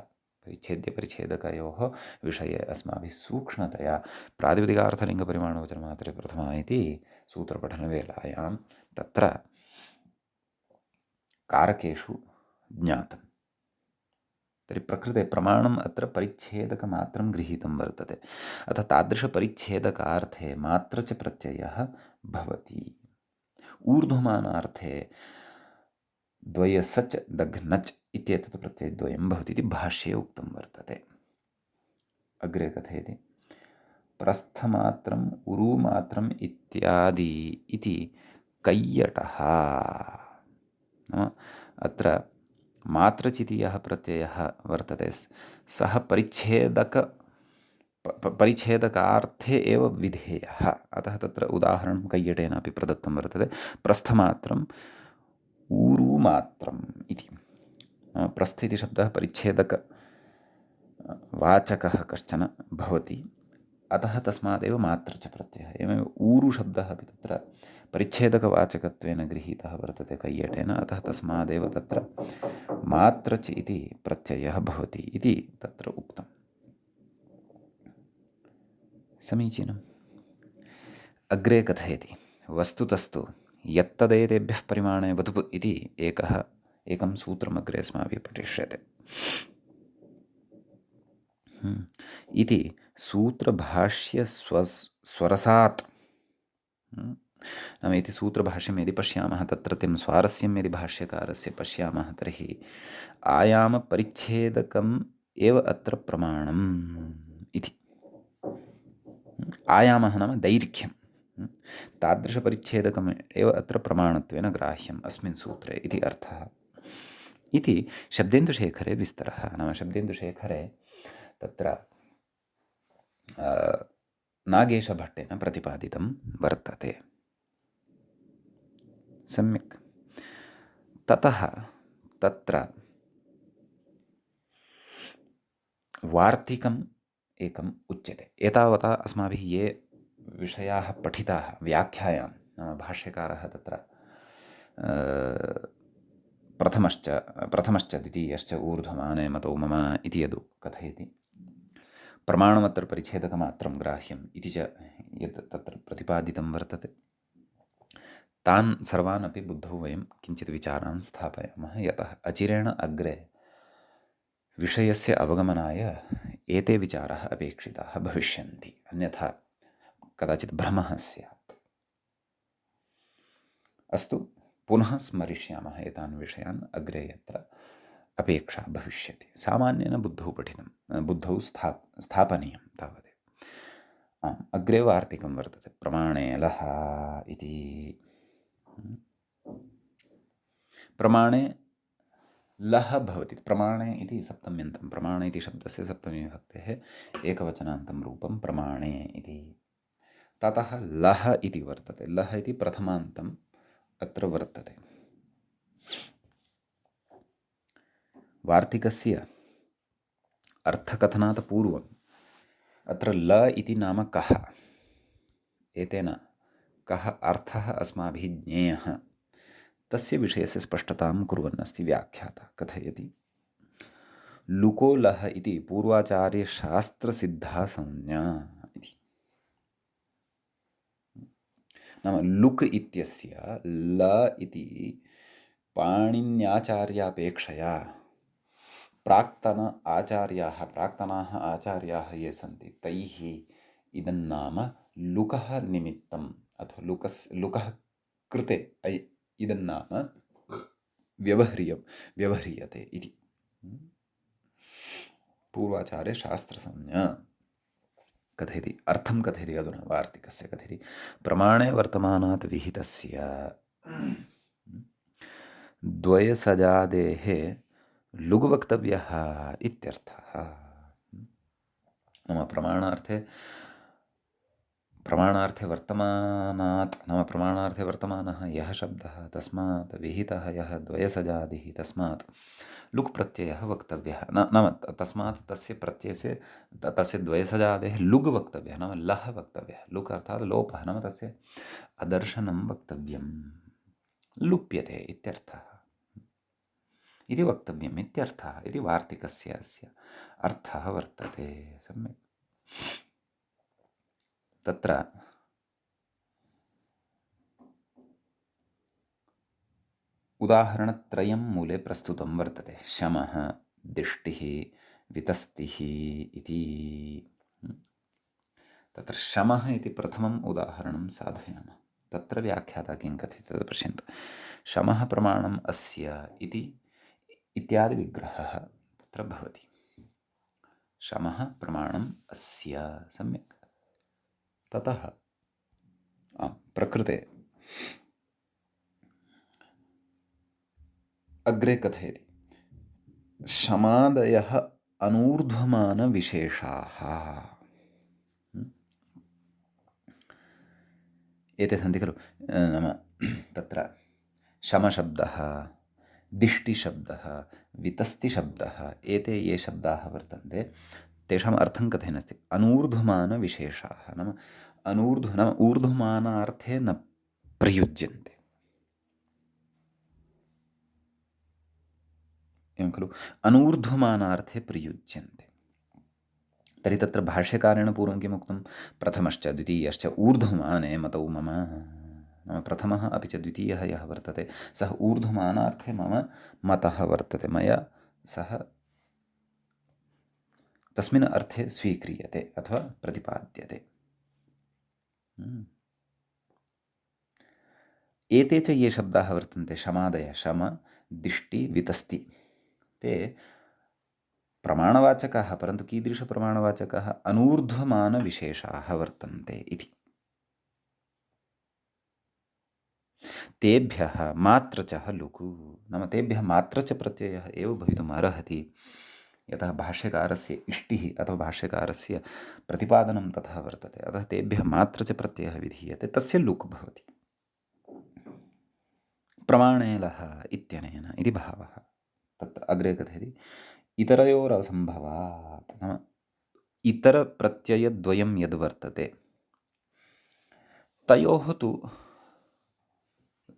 परिच्छेद्यपरिच्छेदकयोः विषये अस्माभिः सूक्ष्मतया प्रातिपदिकार्थलिङ्गपरिमाणवचनमात्रे प्रथमा इति सूत्रपठनवेलायां तत्र कारकेषु ज्ञातं। तर्हि प्रकृते प्रमाणम् अत्र परिच्छेदकमात्रं गृहीतं वर्तते, अतः तादृशपरिच्छेदकार्थे मात्र च प्रत्ययः भवति। ऊर्ध्वमानार्थे द्वयसच दघ्नच् इत्येतत् प्रत्ययद्वयं भवति इति भाष्ये उक्तं वर्तते। अग्रे कथयति, प्रस्थमात्रम् उरुमात्रम् इत्यादि इति कैयटः, नाम अत्र मात्रचिति यः प्रत्ययः वर्तते सः परिच्छेदकार्थे एव विधेयः, अतः तत्र उदाहरणं कैयटेन अपि प्रदत्तं वर्तते। प्रस्थमात्रम् ऊरुमात्रम् इति, प्रस्थ इति शब्दः परिच्छेदकवाचकः कश्चन भवति, अतः तस्मादेव मात्र च प्रत्ययः। एवमेव ऊरुशब्दः अपि तत्र परिच्छेदकवाचकत्वेन गृहीतः वर्तते कैयटेन, अतः तस्मादेव तत्र मात्र च इति प्रत्ययः भवति इति तत्र उक्तम्। समीचीनम्। अग्रे कथयति, वस्तुतस्तु यत्तदेतेभ्यः परिमाणे वधुप् इति एकं सूत्रमग्रे अस्माभिः पठिष्यते। इति सूत्रभाष्य स्वरसात्, नाम इति सूत्रभाष्यं यदि पश्यामः, तत्रत्यं स्वारस्यं यदि भाष्यकारस्य पश्यामः तर्हि आयामपरिच्छेदकम् एव अत्र प्रमाणम् इति। आयामः नाम दैर्घ्यं, तादृशपरिच्छेदकम् एव अत्र प्रमाणत्वेन ग्राह्यम् अस्मिन् सूत्रे इति अर्थः। इति शब्देन्दुशेखरे विस्तरः, नाम शब्देन्दुशेखरे तत्र नागेशभट्टेन प्रतिपादितं वर्तते। सम्यक्। ततः तत्र वार्तिकम् एकम् उच्यते। एतावता अस्माभिः ये विषयाः पठिताः व्याख्यायां, नाम भाष्यकारः तत्र प्रथमश्च द्वितीयश्च ऊर्ध्वमाने मतो मम इति यदु कथयति, प्रमाणमत्र परिच्छेदकमात्रं ग्राह्यम् इति च यत् तत्र प्रतिपादितं वर्तते, तान् सर्वान् अपि बुद्धौ वयं किञ्चित् विचारान् स्थापयामः, यतः अचिरेण अग्रे विषयस्य अवगमनाय एते विचाराः अपेक्षिताः भविष्यन्ति, अन्यथा कदाचित् भ्रमः स्यात्। अस्तु, पुनः स्मरिष्यामः एतान् विषयान् अग्रे यत्र अपेक्षा भविष्यति। सामान्येन बुद्धौ पठितं, बुद्धौ स्थापनीयं तावदेव। अग्रे वार्तिकं वर्तते, प्रमाणे लः इति। प्रमाणे लः भवति, प्रमाणे इति सप्तम्यन्तं, प्रमाणे इति शब्दस्य सप्तमी विभक्तेः एकवचनान्तं रूपं प्रमाणे इति। ततः लः इति वर्तते, लः इति प्रथमान्तम् अत्र वर्तते। वार्तिकस्य अर्थकथनात् पूर्वम् अत्र ल इति नाम कः, एतेन कः अर्थः अस्माभिः ज्ञेयः, तस्य विषयस्य स्पष्टतां कुर्वन् अस्ति व्याख्याता। कथयति, लुको लः इति पूर्वाचार्यशास्त्रसिद्धा संज्ञा इति। नाम लुक् इत्यस्य ल इति पाणिन्याचार्यापेक्षया प्राक्तनाः आचार्याः ये सन्ति तैः इदन्नाम लुकः निमित्तम् अथवा लुकः कृते इदन्नाम व्यवह्रियते इति पूर्वाचारे शास्त्रसंज्ञा कथयति। अर्थं कथयति अधुना वार्तिकस्य कथयति। प्रमाणे वर्तमानात् विहितस्य द्वयसजादेः लुग् वक्तव्यः इत्यर्थः। नाम प्रमाणार्थे वर्तमानः यः शब्दः तस्मात् विहितः यः द्वयसजादिः तस्मात् लुक् प्रत्ययः वक्तव्यः नाम तस्मात् तस्य प्रत्ययस्य तस्य द्वयसजादेः लुग् वक्तव्यः नाम लः वक्तव्यः। लुक् अर्थात् लोपः नाम तस्य अदर्शनं वक्तव्यं, लुप्यते इत्यर्थः इति वक्तव्यम् इत्यर्थः इति वार्तिकस्य अस्य अर्थः वर्तते। सम्यक्। तत्र उदाहरणत्रयं मूले प्रस्तुतं वर्तते। शमः, दिष्टिः, वितस्तिः इति। तत्र शमः इति प्रथमम् उदाहरणं साधयामः। तत्र व्याख्याता किं कथयति तद् पश्यन्तु। शमः प्रमाणम् अस्य इति इत्यादि विग्रहः तत्र भवति। शमः प्रमाणम् अस्य। सम्यक्। ततः प्रकृते अग्रे कथयति शमादयः अनूर्ध्वमानविशेषाः एते सन्ति खलु। नाम तत्र शमशब्दः, दिष्टिशब्दः, वितस्तिशब्दः एते ये शब्दाः वर्तन्ते तेषाम् अर्थं कथयन्नस्ति अनूर्ध्वमानविशेषाः। नाम नाम ऊर्ध्वमानार्थे न प्रयुज्यन्ते। एवं खलु, अनूर्ध्वमानार्थे प्रयुज्यन्ते। तर्हि तत्र भाष्यकारेण पूर्वं किम् उक्तं? प्रथमश्च द्वितीयश्च ऊर्ध्वमाने मतौ मम। नाम प्रथमः अपि च द्वितीयः यः वर्तते सः ऊर्ध्वमानार्थे मम मतः वर्तते। मया सः तस्मिन् अर्थे स्वीक्रियते अथवा प्रतिपाद्यते। एते च ये शब्दाः वर्तन्ते शमादयः, शम, दिष्टि, वितस्ति, ते प्रमाणवाचकाः, परन्तु कीदृशप्रमाणवाचकाः? अनूर्ध्वमानविशेषाः वर्तन्ते इति। तेभ्यः मात्रचः लुकु, नाम तेभ्यः मात्रच प्रत्ययः एव भवितुम् अर्हति। यतः भाष्यकारस्य इष्टिः अथवा भाष्यकारस्य प्रतिपादनं तथा वर्तते, अतः तेभ्यः मात्रच प्रत्ययः विधीयते, तस्य लुक् भवति। प्रमाणे लः इत्यनेन इति भावः। तत्र अग्रे कथयति इतरयोरसम्भवात्। नाम इतरप्रत्ययद्वयं यद् वर्तते तयोः तु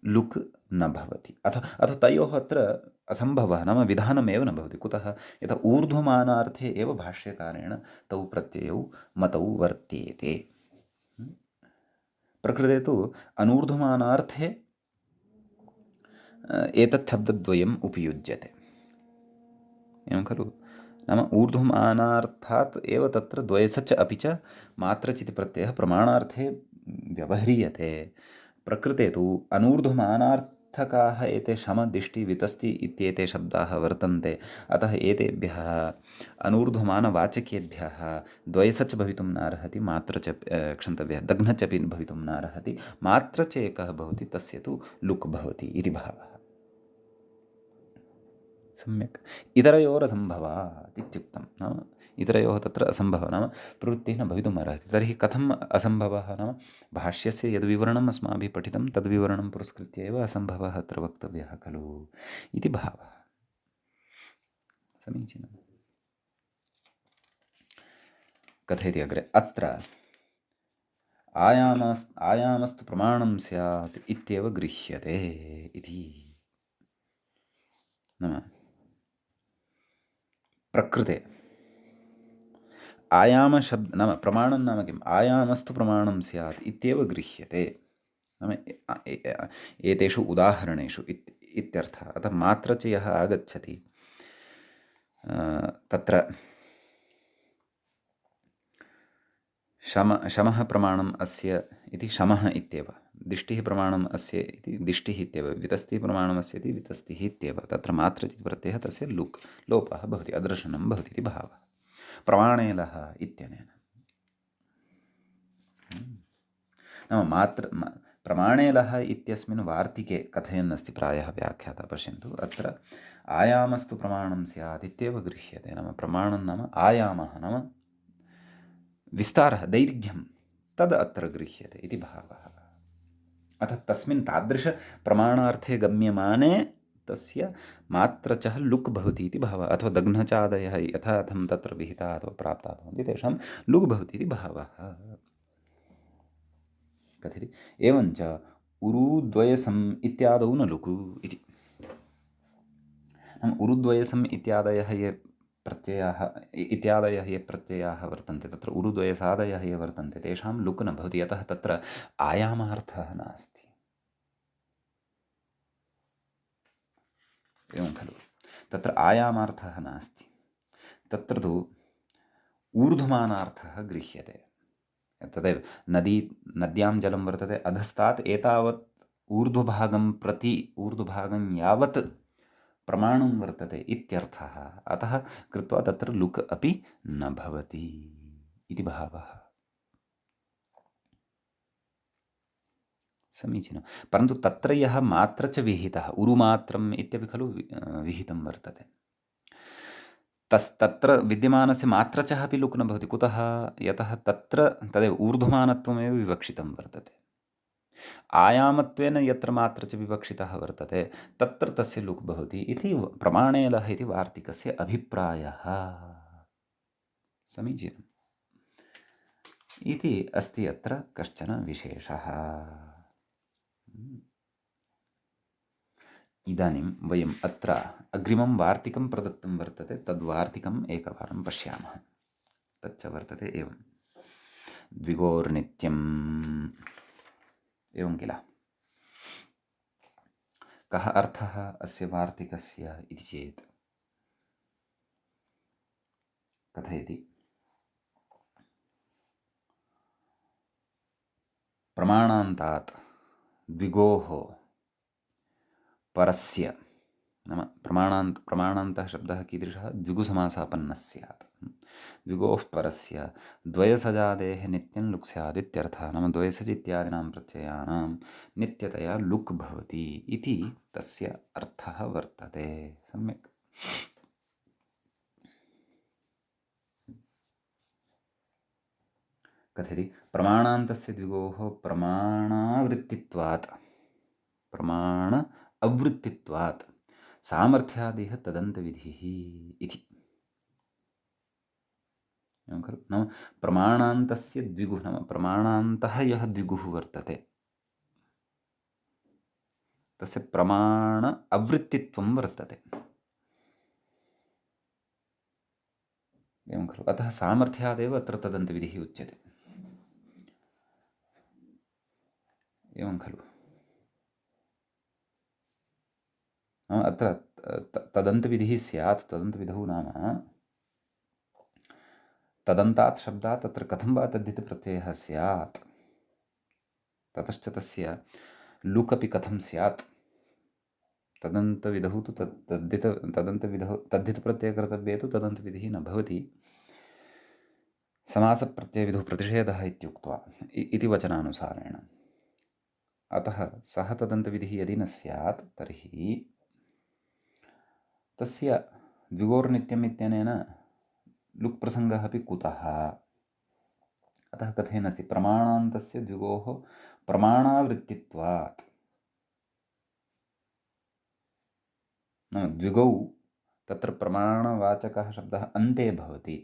लुक् न भवति, अथवा तयोः अत्र असम्भवः नाम विधानमेव न भवति। कुतः? यथा ऊर्ध्वमानार्थे एव भाष्यकारेण तौ प्रत्ययौ मतौ वर्त्येते। प्रकृते तु अनूर्ध्वमानार्थे एतत् शब्दद्वयम् उपयुज्यते। एवं खलु। नाम ऊर्ध्वमानार्थात् एव तत्र द्वयसच अपि च मात्रचिति प्रत्ययः प्रमाणार्थे व्यवह्रियते। प्रकृते तु अनूर्ध्वमानार्थकाः एते शम, दिष्टि, वितस्ति इत्येते शब्दाः वर्तन्ते। अतः एतेभ्यः अनूर्ध्वमानवाचकेभ्यः द्वयसच भवितुं नार्हति, मात्र च क्षन्तव्यः दघ्नच अपि भवितुं नार्हति, मात्र च एकः भवति, तस्य तु लुक् भवति इति भावः। सम्यक्। इतरयोरसम्भवात् इत्युक्तं। नाम इतरयोः तत्र असम्भवः नाम प्रवृत्तिः न भवितुम् अर्हति। तर्हि कथम् असम्भवः? नाम भाष्यस्य यद्विवरणम् अस्माभिः पठितं तद्विवरणं पुरस्कृत्य एव असम्भवः अत्र वक्तव्यः खलु इति भावः। समीचीनम्। कथयति अग्रे अत्र आयामस्तु प्रमाणं स्यात् इत्येव गृह्यते इति। नाम प्रकृते आयामशब्द नाम प्रमाणं नाम किम्? आयामस्तु प्रमाणं स्यात् इत्येव गृह्यते। नाम एतेषु उदाहरणेषु इत्यर्थः। अतः मात्र च यः आगच्छति तत्र शमः प्रमाणम् अस्य इति शमः इत्येव, दिष्टिः प्रमाणम् अस्य इति दिष्टिः इत्येव, वितस्तिः प्रमाणम् अस्य इति वितस्तिः इत्येव। तत्र मात्रचित् प्रत्ययः तस्य लोपः भवति, अदर्शनं भवति इति भावः प्रमाणे लः इत्यनेन। नाम प्रमाणे लः इत्यस्मिन् वार्तिके कथयन् अस्ति प्रायः व्याख्याता, पश्यन्तु। अत्र आयामस्तु प्रमाणं स्यात् इत्येव गृह्यते। नाम प्रमाणं नाम आयामः, नाम विस्तारः, दैर्घ्यं, तद् अत्र गृह्यते इति भावः। अतः तस्मिन् तादृशप्रमाणार्थे गम्यमाने तस्य मात्रचः लुक् भवति इति भावः। अथवा दघ्नचादयः यथा अथं तत्र विहिताः अथवा प्राप्ताः भवन्ति, तेषां लुक् भवति इति भावः। कथयति एवञ्च उरुद्वयसम् इत्यादौ न लुक् इति। नाम उरुद्वयसम् इत्यादयः ये प्रत्ययाः इत्यादयः ये प्रत्ययाः वर्तन्ते, तत्र उरुद्वयसादयः ये वर्तन्ते, तेषां लुक् न भवति। यतः तत्र आयामार्थः नास्ति। एवं खलु, तत्र आयामार्थः नास्ति, तत्र तु ऊर्ध्वमानार्थः गृह्यते। तदेव नद्यां जलं वर्तते, अधस्तात् एतावत् ऊर्ध्वभागं प्रति, ऊर्ध्वभागं यावत् प्रमाणं वर्तते इत्यर्थः। अतः कृत्वा तत्र लुक् अपि न भवति इति भावः। समीचीनं। परन्तु तत्र यः मात्र च विहितः, उरुमात्रम् इत्यपि खलु विहितं वर्तते, तत्र विद्यमानस्य मात्रचः अपि लुक् न भवति। कुतः? यतः तत्र तदेव ऊर्ध्वमानत्वमेव विवक्षितं वर्तते। आयामत्वेन यत्र मात्र च विवक्षितः वर्तते तत्र तस्य लुक् भवति इति प्रमाणे लः इति वार्तिकस्य अभिप्रायः। समीचीनम् इति अस्ति अत्र कश्चन विशेषः। इदानीं वयम् अत्र अग्रिमं वार्तिकं प्रदत्तं वर्तते, तद्वार्तिकम् एकवारं पश्यामः। तच्च वर्तते एवं द्विगोर्नित्यम्, एवं किल। कः अर्थः अस्य वार्तिकस्य इति चेत् कथयति प्रमाणान्तात् द्विगोः परस्य, नाम प्रमाणान्तः शब्दः कीदृशः? द्विगुसमासापन्नः स्यात्। द्विगोः परस्य द्वयसजादेः नित्यं लुक् स्यात् इत्यर्थः। नाम द्वयसज् इत्यादीनां प्रत्ययानां नित्यतया लुक् भवति इति तस्य अर्थः वर्तते। सम्यक्। कथयति प्रमाणान्तस्य द्विगोः प्रमाणावृत्तित्वात्, प्रमाण अवृत्तित्वात् सामर्थ्यादिह तदन्तविधिः इति। एवं खलु। नाम प्रमाणान्तस्य द्विगुः, नाम प्रमाणान्तः यः द्विगुः वर्तते तस्य प्रमाण अवृत्तित्वं वर्तते। एवं खलु। अतः सामर्थ्यादेव अत्र तदन्तविधिः उच्यते। एवं खलु। अत्र तदन्तविधिः स्यात्। तदन्तविधौ नाम तदन्तात् शब्दात् तत्र कथं वा तद्धितप्रत्ययः स्यात्, ततश्च तस्य लुक् अपि कथं स्यात्। तदन्तविधौ तु तदन्तविधौ तद्धितप्रत्ययकर्तव्ये तु तदन्तविधिः न भवति, समासप्रत्ययविधौ प्रतिषेधः इत्युक्त्वा इति वचनानुसारेण। अतः सः तदन्तविधिः यदि न स्यात् तर्हि तस्य द्विगोर्नित्यम् इत्यनेन लुक् प्रसङ्गः अपि कुतः? अतः कथेन अस्ति प्रमाणान्तस्य द्विगोः प्रमाणावृत्तित्वात्। नाम द्विगौ तत्र प्रमाणवाचकः शब्दः अन्ते भवति,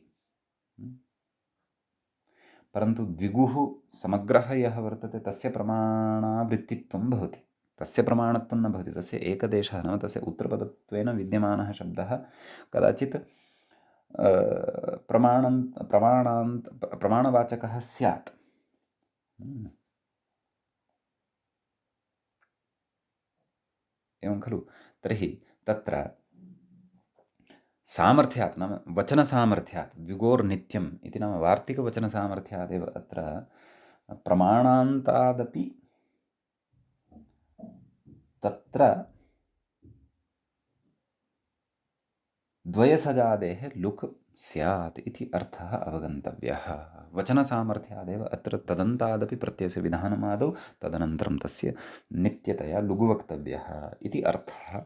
परन्तु द्विगुः समग्रः यः वर्तते तस्य प्रमाणावृत्तित्वं भवति, तस्य प्रमाणत्वं न भवति। तस्य एकदेशः, नाम तस्य उत्तरपदत्वेन विद्यमानः शब्दः कदाचित् प्रमाणवाचकः स्यात्। एवं खलु। तर्हि तत्र सामर्थ्यात् नाम वचनसामर्थ्यात् द्विगोर्नित्यम् इति नाम वार्तिकवचनसामर्थ्यादेव अत्र प्रमाणान्तादपि तत्र द्वयसजादेः लुक् स्यात् इति अर्थः अवगन्तव्यः। वचनसामर्थ्यादेव अत्र तदन्तादपि प्रत्ययस्य विधानमादौ तदनन्तरं तस्य नित्यतया लुगु वक्तव्यः इति अर्थः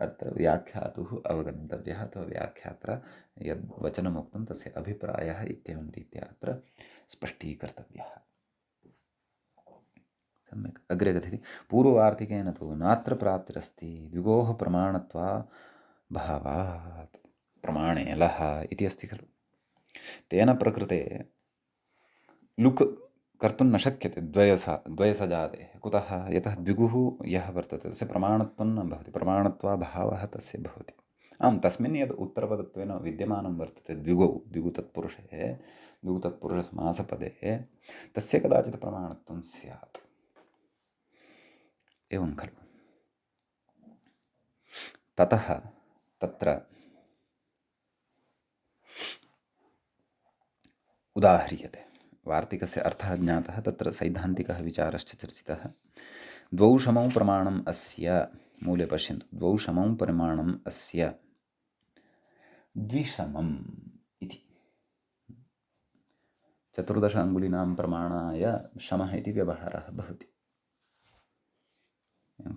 अत्र व्याख्यातुः अवगन्तव्यः अथवा व्याख्यात्रा यद् वचनमुक्तं तस्य अभिप्रायः इत्येवं रीत्या अत्र स्पष्टीकर्तव्यः। सम्यक्। अग्रे कथयति पूर्ववार्तिकेन तु नात्र प्राप्तिरस्ति द्विगोः प्रमाणत्वा भावात्। प्रमाणे लः इति अस्ति खलु। तेन प्रकृते लुक् कर्तुं न शक्यते द्वयसजादेः। कुतः? यतः द्विगुः यः वर्तते तस्य प्रमाणत्वं न भवति, प्रमाणत्वाभावः तस्य भवति। आं, तस्मिन् यद् उत्तरपदत्वेन विद्यमानं वर्तते द्विगु तत्पुरुषे द्विगु तत्पुरुषसमासपदे तस्य कदाचित् प्रमाणत्वं स्यात्। एवं खलु। ततः तत्र उदाह्रियते। वार्तिकस्य अर्थः ज्ञातः, तत्र सैद्धान्तिकः विचारश्च चर्चितः। द्वौ समौ प्रमाणम् अस्य, मूले पश्यन्तु, द्वौ समौ प्रमाणम् अस्य द्विशमम् इति। 14 अङ्गुलीनां प्रमाणाय शमः इति व्यवहारः भवति।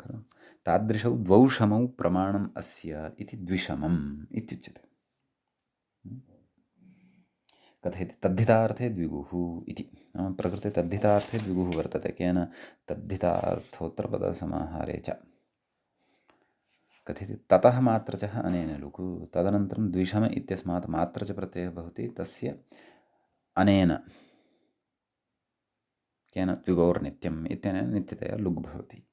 खलु। तादृशौ द्वौ समौ प्रमाणम् अस्य इति द्विशमम् इत्युच्यते। कथयति तद्धितार्थे द्विगुः इति। प्रकृते तद्धितार्थे द्विगुः वर्तते। केन? तद्धितार्थोत्तरपदसमाहारे च। कथयति ततः मात्रचः अनेन लुक्, तदनन्तरं द्विशम इत्यस्मात् मात्रच प्रत्ययः भवति, तस्य अनेन केन? द्विगोर्नित्यम् इत्यनेन नित्यतया लुक् भवति।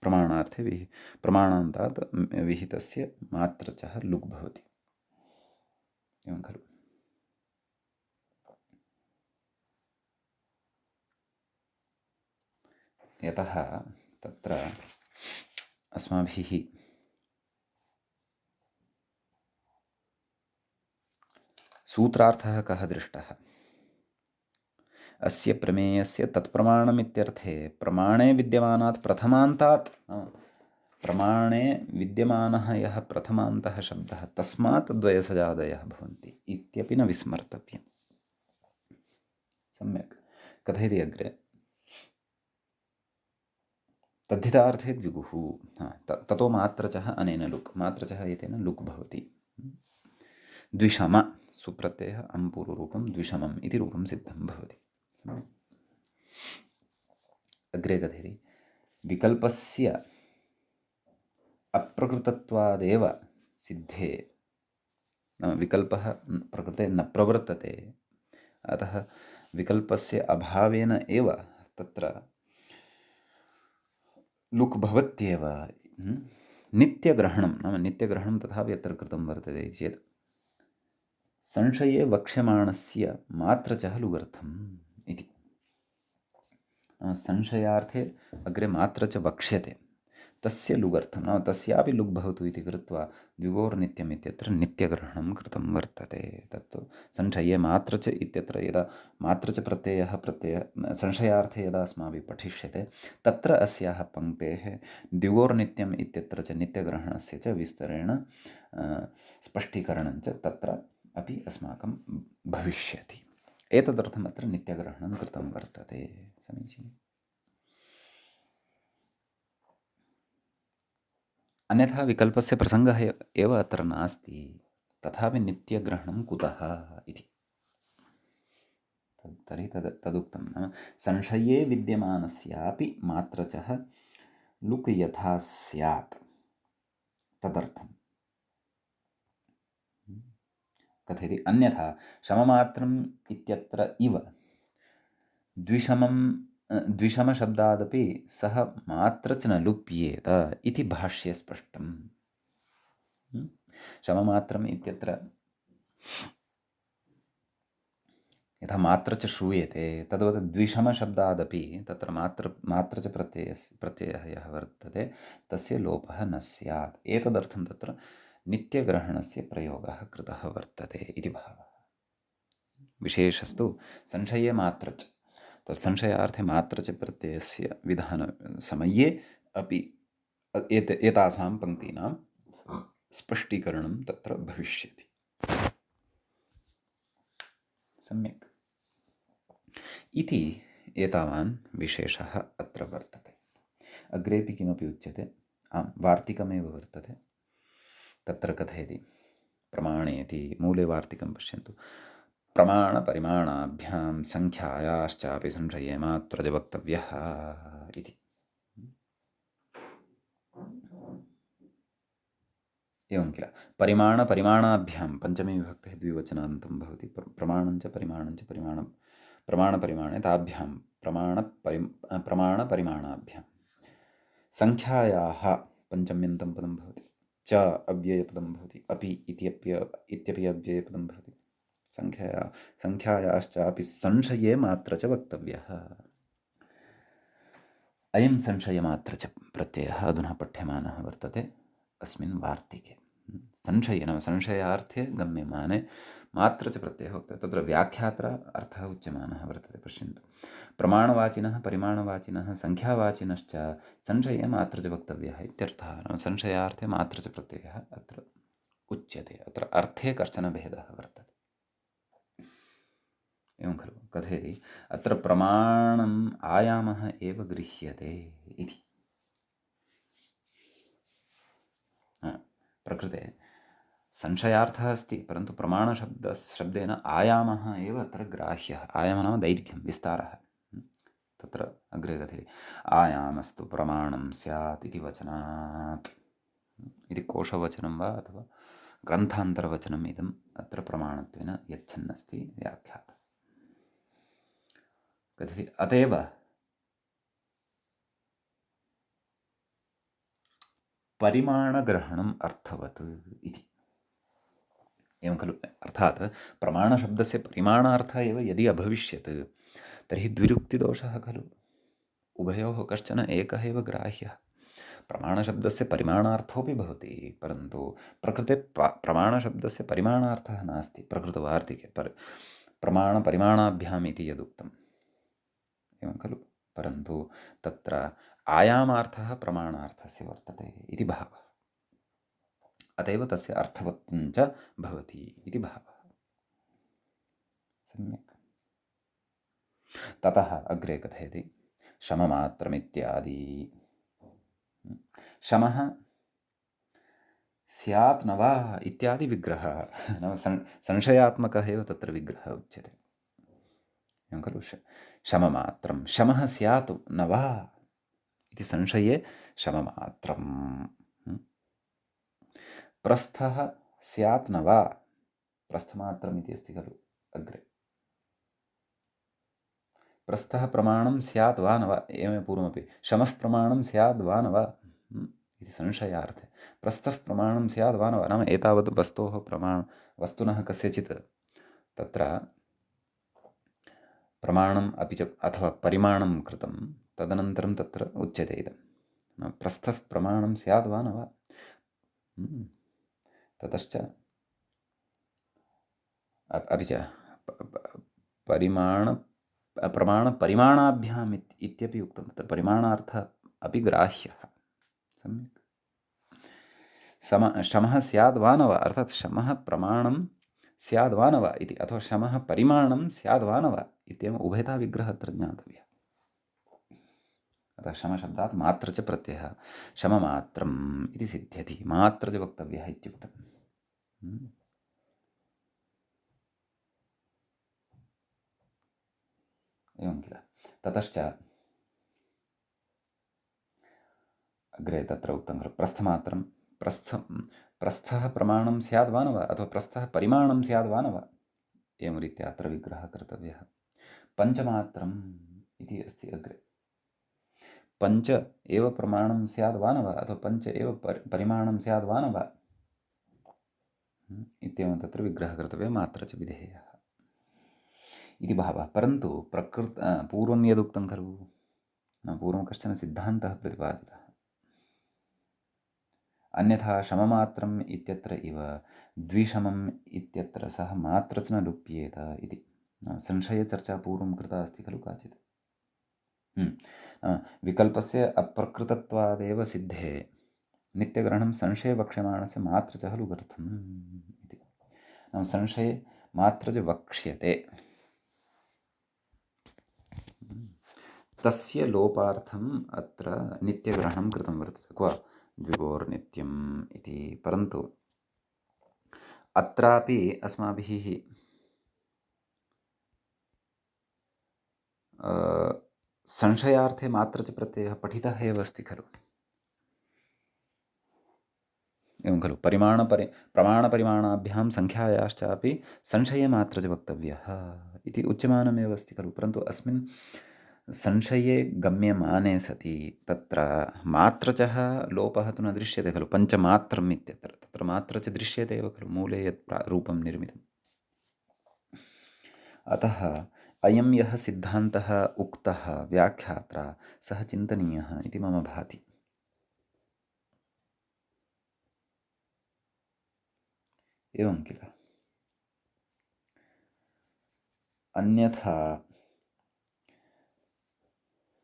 प्रमाणार्थे प्रमाणान्तात् विहितस्य मात्रचः लुक् भवति। एवं खलु। यतः तत्र अस्माभिः सूत्रार्थः कः दृष्टः? अस्य प्रमेयस्य तत्प्रमाणमित्यर्थे प्रमाणे विद्यमानात् प्रथमान्तात्, प्रमाणे विद्यमानः यः प्रथमान्तः शब्दः तस्मात् द्वयसजादयः भवन्ति इत्यपि न विस्मर्तव्यम्। सम्यक्। कथयति अग्रे तद्धितार्थे द्विगुः, ततो मात्रचः अनेन लुक्, मात्रचः एतेन लुक् भवति। द्विशम सुप्रत्ययः अम्पूर्वरूपं द्विशमम् इति रूपं सिद्धं भवति। अग्रे कथयति विकल्पस्य अप्रकृतत्वादेव सिद्धे, नाम विकल्पः प्रकृते न प्रवर्तते, अतः विकल्पस्य अभावेन एव तत्र लुक् भवत्येव। नित्यग्रहणं, नाम नित्यग्रहणं तथापि अत्र कृतं वर्तते चेत् संशये वक्ष्यमाणस्य मात्रचः लुगर्थम् इति। संशयार्थे अग्रे मात्रच वक्ष्यते, तस्य लुगर्थं, नाम तस्यापि लुक् भवतु इति कृत्वा द्विगोर्नित्यम् इत्यत्र नित्यग्रहणं कृतं वर्तते। तत्तु संशये मात्रच इत्यत्र यदा मात्रच प्रत्ययः संशयार्थे यदा अस्माभिः पठिष्यते, तत्र अस्याः पङ्क्तेः द्विगोर्नित्यम् इत्यत्र च नित्यग्रहणस्य च विस्तरेण स्पष्टीकरणं च तत्र अपि अस्माकं भविष्यति। एतदर्थम् अत्र नित्यग्रहणं कृतं वर्तते। समीचीनम्। अन्यथा विकल्पस्य प्रसङ्गः एव अत्र नास्ति, तथापि नित्यग्रहणं कुतः इति। तर्हि तदुक्तं, नाम संशये विद्यमानस्यापि मात्रचः लुक् यथा स्यात् तदर्थम्। कथयति अन्यथा शममात्रम् इत्यत्र इव द्विशमशब्दादपि सः मात्रच न लुप्येत इति भाष्ये स्पष्टम्। शममात्रम् इत्यत्र यथा मात्र च श्रूयते तद्वत् द्विषमशब्दादपि तत्र मात्र च प्रत्ययः यः वर्तते तस्य लोपः न स्यात्। एतदर्थं तत्र नित्यग्रहणस्य प्रयोगः कृतः वर्तते इति भावः। विशेषस्तु संशये मात्र च, तत्संशयार्थे मात्र च प्रत्ययस्य विधानसमये अपि एतासां पङ्क्तीनां स्पष्टीकरणं तत्र भविष्यति। सम्यक् इति एतावान् विशेषः अत्र वर्तते। अग्रेपि किमपि उच्यते, वार्तिकमेव वर्तते। तत्र कथयति प्रमाणेति, मूले वार्तिकं पश्यन्तु। प्रमाणपरिमाणाभ्यां संख्यायाश्चापि संशये मात्रज वक्तव्यः इति। एवं किल, परिमाणपरिमाणाभ्यां पञ्चमी विभक्तिः द्विवचनान्तं भवति। प्रमाणञ्च परिमाणञ्च प्रमाणपरिमाणे ताभ्यां प्रमाणपरिमाणाभ्यां संख्यायाः पञ्चम्यन्तं पदं भवति। च अव्ययपदं भवति। अपि इत्यपि अव्ययपदं भवति। संख्यायाश्चापि संशये मात्र च वक्तव्यः। अयं संशयमात्र च प्रत्ययः अधुना पठ्यमानः वर्तते अस्मिन् वार्तिके। संशये नाम संशयार्थे गम्यमाने मात्र च प्रत्ययः उक्तः। तत्र व्याख्यात्र अर्थः उच्यमानः वर्तते। पश्यन्तु, प्रमाणवाचिनः परिमाणवाचिनः संख्यावाचिनश्च संशये मात्र च वक्तव्यः इत्यर्थः। नाम संशयार्थे मात्र च प्रत्ययः अत्र उच्यते। अत्र अर्थे कश्चन भेदः वर्तते। एवं खलु, कथयति अत्र प्रमाणम् आयामः एव गृह्यते इति। प्रकृते संशयार्थः अस्ति, परन्तु प्रमाणशब्देन आयामः एव अत्र ग्राह्यः। आयामः नाम दैर्घ्यं, विस्तारः। तत्र अग्रे कथयति आयामस्तु प्रमाणं स्यात् इति वचनात्। इति कोशवचनं वा अथवा ग्रन्थान्तरवचनम् इदम् अत्र प्रमाणत्वेन यच्छन्नस्ति व्याख्यातः। कथयति अतएव परिमाणग्रहणम् अर्थवत् इति। एवं खलु, अर्थात् प्रमाणशब्दस्य परिमाणार्थः एव यदि अभविष्यत् तर्हि द्विरुक्तिदोषः खलु। उभयोः कश्चन एकः एव ग्राह्यः। प्रमाणशब्दस्य परिमाणार्थोऽपि भवति, परन्तु प्रकृते प्रमाणशब्दस्य परिमाणार्थः नास्ति। प्रकृतवार्तिके प्रमाणपरिमाणाभ्याम् इति यदुक्तम्, एवं खलु, परन्तु तत्र आयामार्थः प्रमाणार्थस्य वर्तते इति भावः। अत एव तस्य अर्थवत्तं च भवति इति भावः। सम्यक्। ततः अग्रे कथयति शममात्रमित्यादि। शमः स्यात् न वा इत्यादि विग्रहः, नाम संशयात्मकः एव तत्र विग्रहः उच्यते। एवं खलु, शममात्रं, शमः स्यात् न वा इति संशये शममात्रं। प्रस्थः स्यात् न वा, प्रस्थमात्रम् इति अस्ति खलु अग्रे। प्रस्थः प्रमाणं स्यात् वा न वा, एवमेव पूर्वमपि शमः प्रमाणं स्यात् वा न वा इति संशयार्थे प्रस्थः प्रमाणं स्यात् वा न वा, नाम एतावत् वस्तुनः कस्यचित् तत्र प्रमाणम् अपि च अथवा परिमाणं कृतं, तदनन्तरं तत्र उच्यते इदं प्रस्थः प्रमाणं स्यात् वा न वा। ततश्च अपि च प्रमाणपरिमाणाभ्याम् इत्यपि उक्तं। तत्र परिमाणार्थः अपि ग्राह्यः। सम्यक्। शमः स्याद् वा न वा, अर्थात् शमः प्रमाणं स्याद् वा न वा इति, अथवा शमः परिमाणं स्याद् वा न वा इत्येवम् उभयता विग्रहः अत्र ज्ञातव्यः। अतः शमशब्दात् मात्र च प्रत्ययः शममात्रम् इति सिद्ध्यति, मात्र च वक्तव्यः इत्युक्तम्। एवं किल। ततश्च अग्रे तत्र उक्तं खलु प्रस्थमात्रं, प्रस्थः प्रमाणं स्याद् वा न वा, अथवा प्रस्थः परिमाणं स्याद् वा न वा, एवं रीत्या अत्र विग्रहः कर्तव्यः। पञ्चमात्रम् इति अस्ति अग्रे। पञ्च एव प्रमाणं स्याद् वा न वा, अथवा पञ्च एव परिमाणं स्याद् वा न वा इत्येवं तत्र विग्रहः कर्तव्यः, मात्र च विधेयः। इति भावः। परन्तु पूर्वं यदुक्तं खलु, पूर्वं कश्चन सिद्धान्तः प्रतिपादितः। अन्यथा शममात्रम् इत्यत्र इव द्विशमम् इत्यत्र सह मात्र च न लुप्येत इति संशयचर्चा पूर्वं कृता अस्ति खलु काचित्। विकल्पस्य अप्रकृतत्वादेव सिद्धे नित्यग्रहणं संशये वक्ष्यमाणस्य मात्र च खलु गर्थम् इति। संशये मात्र च वक्ष्यते, तस्य लोपार्थम् अत्र नित्यग्रहणं कृतं वर्तते। क्व द्विगोर्नित्यम् इति। परन्तु अत्रापि अस्माभिः संशयार्थे मात्र च प्रत्ययः पठितः एव अस्ति खलु। एवं खलु प्रमाणपरिमाणाभ्यां संख्यायाश्चापि संशये मात्र च वक्तव्यः इति उच्यमानमेव अस्ति खलु। परन्तु अस्मिन् संशये गम्यमाने सति तत्र मात्रचः लोपः तु न दृश्यते खलु। पञ्चमात्रम् इत्यत्र तत्र मात्र च दृश्यते एव खलु, मूले यत् रूपं निर्मितम्। अतः अयं यः सिद्धान्तः उक्तः व्याख्यात्रा सः चिन्तनीयः इति मम भाति। एवं किल। अन्यथा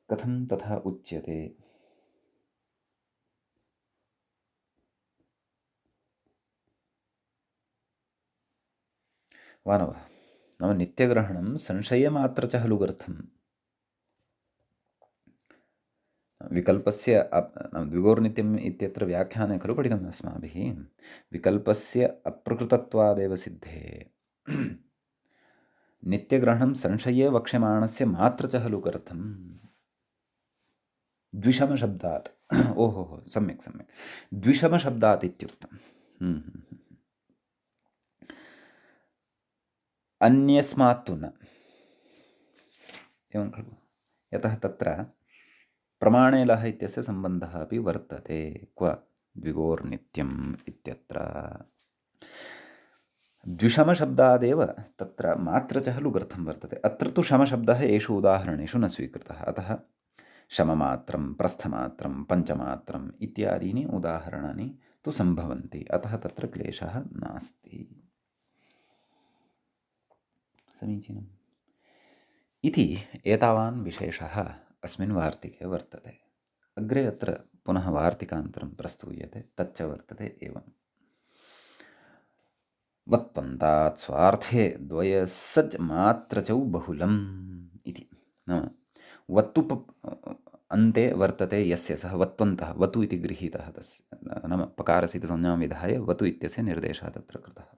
कथं तथा उच्यते। वा न वा? नाम नित्यग्रहणं संशयमात्रचः लुगर्थम्। विकल्पस्य द्विगोर्नित्यम् इत्यत्र व्याख्याने खलु पठितम् अस्माभिः। विकल्पस्य अप्रकृतत्वादेव सिद्धे नित्यग्रहणं संशये वक्ष्यमाणस्य मात्र च लुगर्थम्। द्विषमशब्दात् ओहो सम्यक् सम्यक् द्विषमशब्दात् इत्युक्तम्। अन्यस्मात् तु न। एवं खलु। यतः तत्र प्रमाणे लः इत्यस्य सम्बन्धः अपि वर्तते। क्व द्विगोर्नित्यम् इत्यत्र द्विषमशब्दादेव तत्र मात्रचः लुगर्थं वर्तते। अत्र तु शमशब्दः एषु उदाहरणेषु न स्वीकृतः। अतः शममात्रं, प्रस्थमात्रं, पञ्चमात्रम् इत्यादीनि उदाहरणानि तु सम्भवन्ति। अतः तत्र क्लेशः नास्ति। समीचीनम् इति एतावान् विशेषः अस्मिन् वार्तिके वर्तते। अग्रे अत्र पुनः वार्तिकान्तरं प्रस्तूयते। तच्च वर्तते एवम्। वत्पन्तात् स्वार्थे द्वयसज् मात्रचौ बहुलम् इति। नाम वत्तु अन्ते वर्तते यस्य सः वत्वन्तः, वतु इति गृहीतः तस्य, नाम पकारसितसंज्ञां विधाय वतु इत्यस्य निर्देशः तत्र कृतः।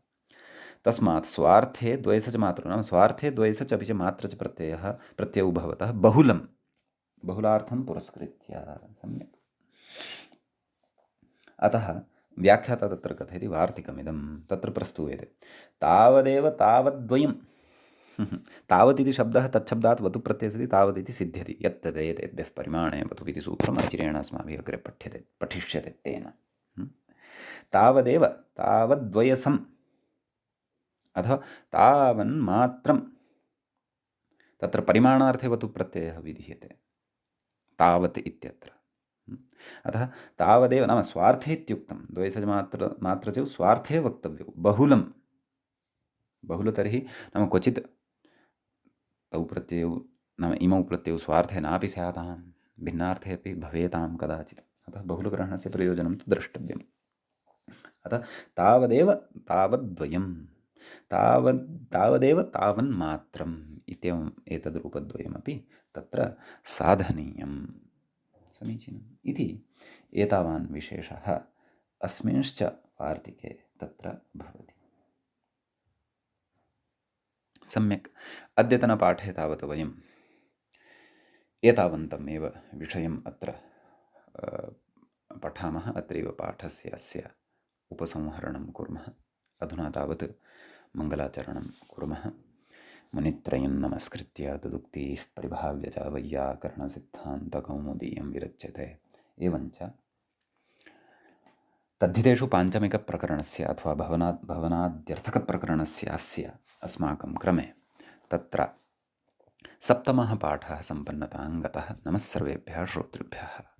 तस्मात् स्वार्थे द्वयसच मातृ, नाम स्वार्थे द्वयसच अपि च मात्र च प्रत्ययौ भवतः बहुलं, बहुलार्थं पुरस्कृत्य। सम्यक्। अतः व्याख्याता तत्र कथयति वार्तिकमिदं तत्र प्रस्तूयते। तावदेव तावद्वयं तावदिति शब्दः तच्छब्दात् वतु प्रत्ययः सति तावदिति सिद्ध्यति। यत्तदेतेभ्यः परिमाणे वतु इति सूत्रम् अचिरेण अस्माभिः अग्रे पठिष्यते तेन। तावदेव तावद्वयसम् अथवा तावन्मात्रं तत्र परिमाणार्थे वतु प्रत्ययः विधीयते तावत् इत्यत्र। अतः तावदेव नाम स्वार्थे इत्युक्तं द्वयसज मात्र च स्वार्थे वक्तव्यौ। बहुलं बहुल तर्हि नाम क्वचित् तौ प्रत्ययौ नाम इमौ प्रत्ययौ स्वार्थे नापि स्यातां, भिन्नार्थे अपि भवेतां कदाचित्। अतः बहुलग्रहणस्य प्रयोजनं तु द्रष्टव्यम्। अतः तावदेव तावद्वयं तावदेव तावन्मात्रम् इत्येवम् एतद्रूपद्वयमपि तत्र साधनीयम्। समीचीनम् इति एतावान् विशेषः अस्मिंश्च वार्तिके तत्र भवति। सम्यक्। अद्यतनपाठे तावत् वयम् एतावन्तमेव विषयम् अत्र पठामः। अत्रैव पाठस्य अस्य उपसंहरणं कुर्मः। अधुना तावत् मङ्गलाचरणं कुर्मः। मुनित्रयं नमस्कृत्य तदुक्तिः परिभाव्य च वैयाकरणसिद्धान्तकौमुदीयं विरच्यते। एवञ्च तद्धितेषु पाञ्चमिकप्रकरणस्य अथवा भवनाद्यर्थकप्रकरणस्य अस्य अस्माकं क्रमे तत्र सप्तमः पाठः सम्पन्नतां गतः। नमः सर्वेभ्यः श्रोतृभ्यः।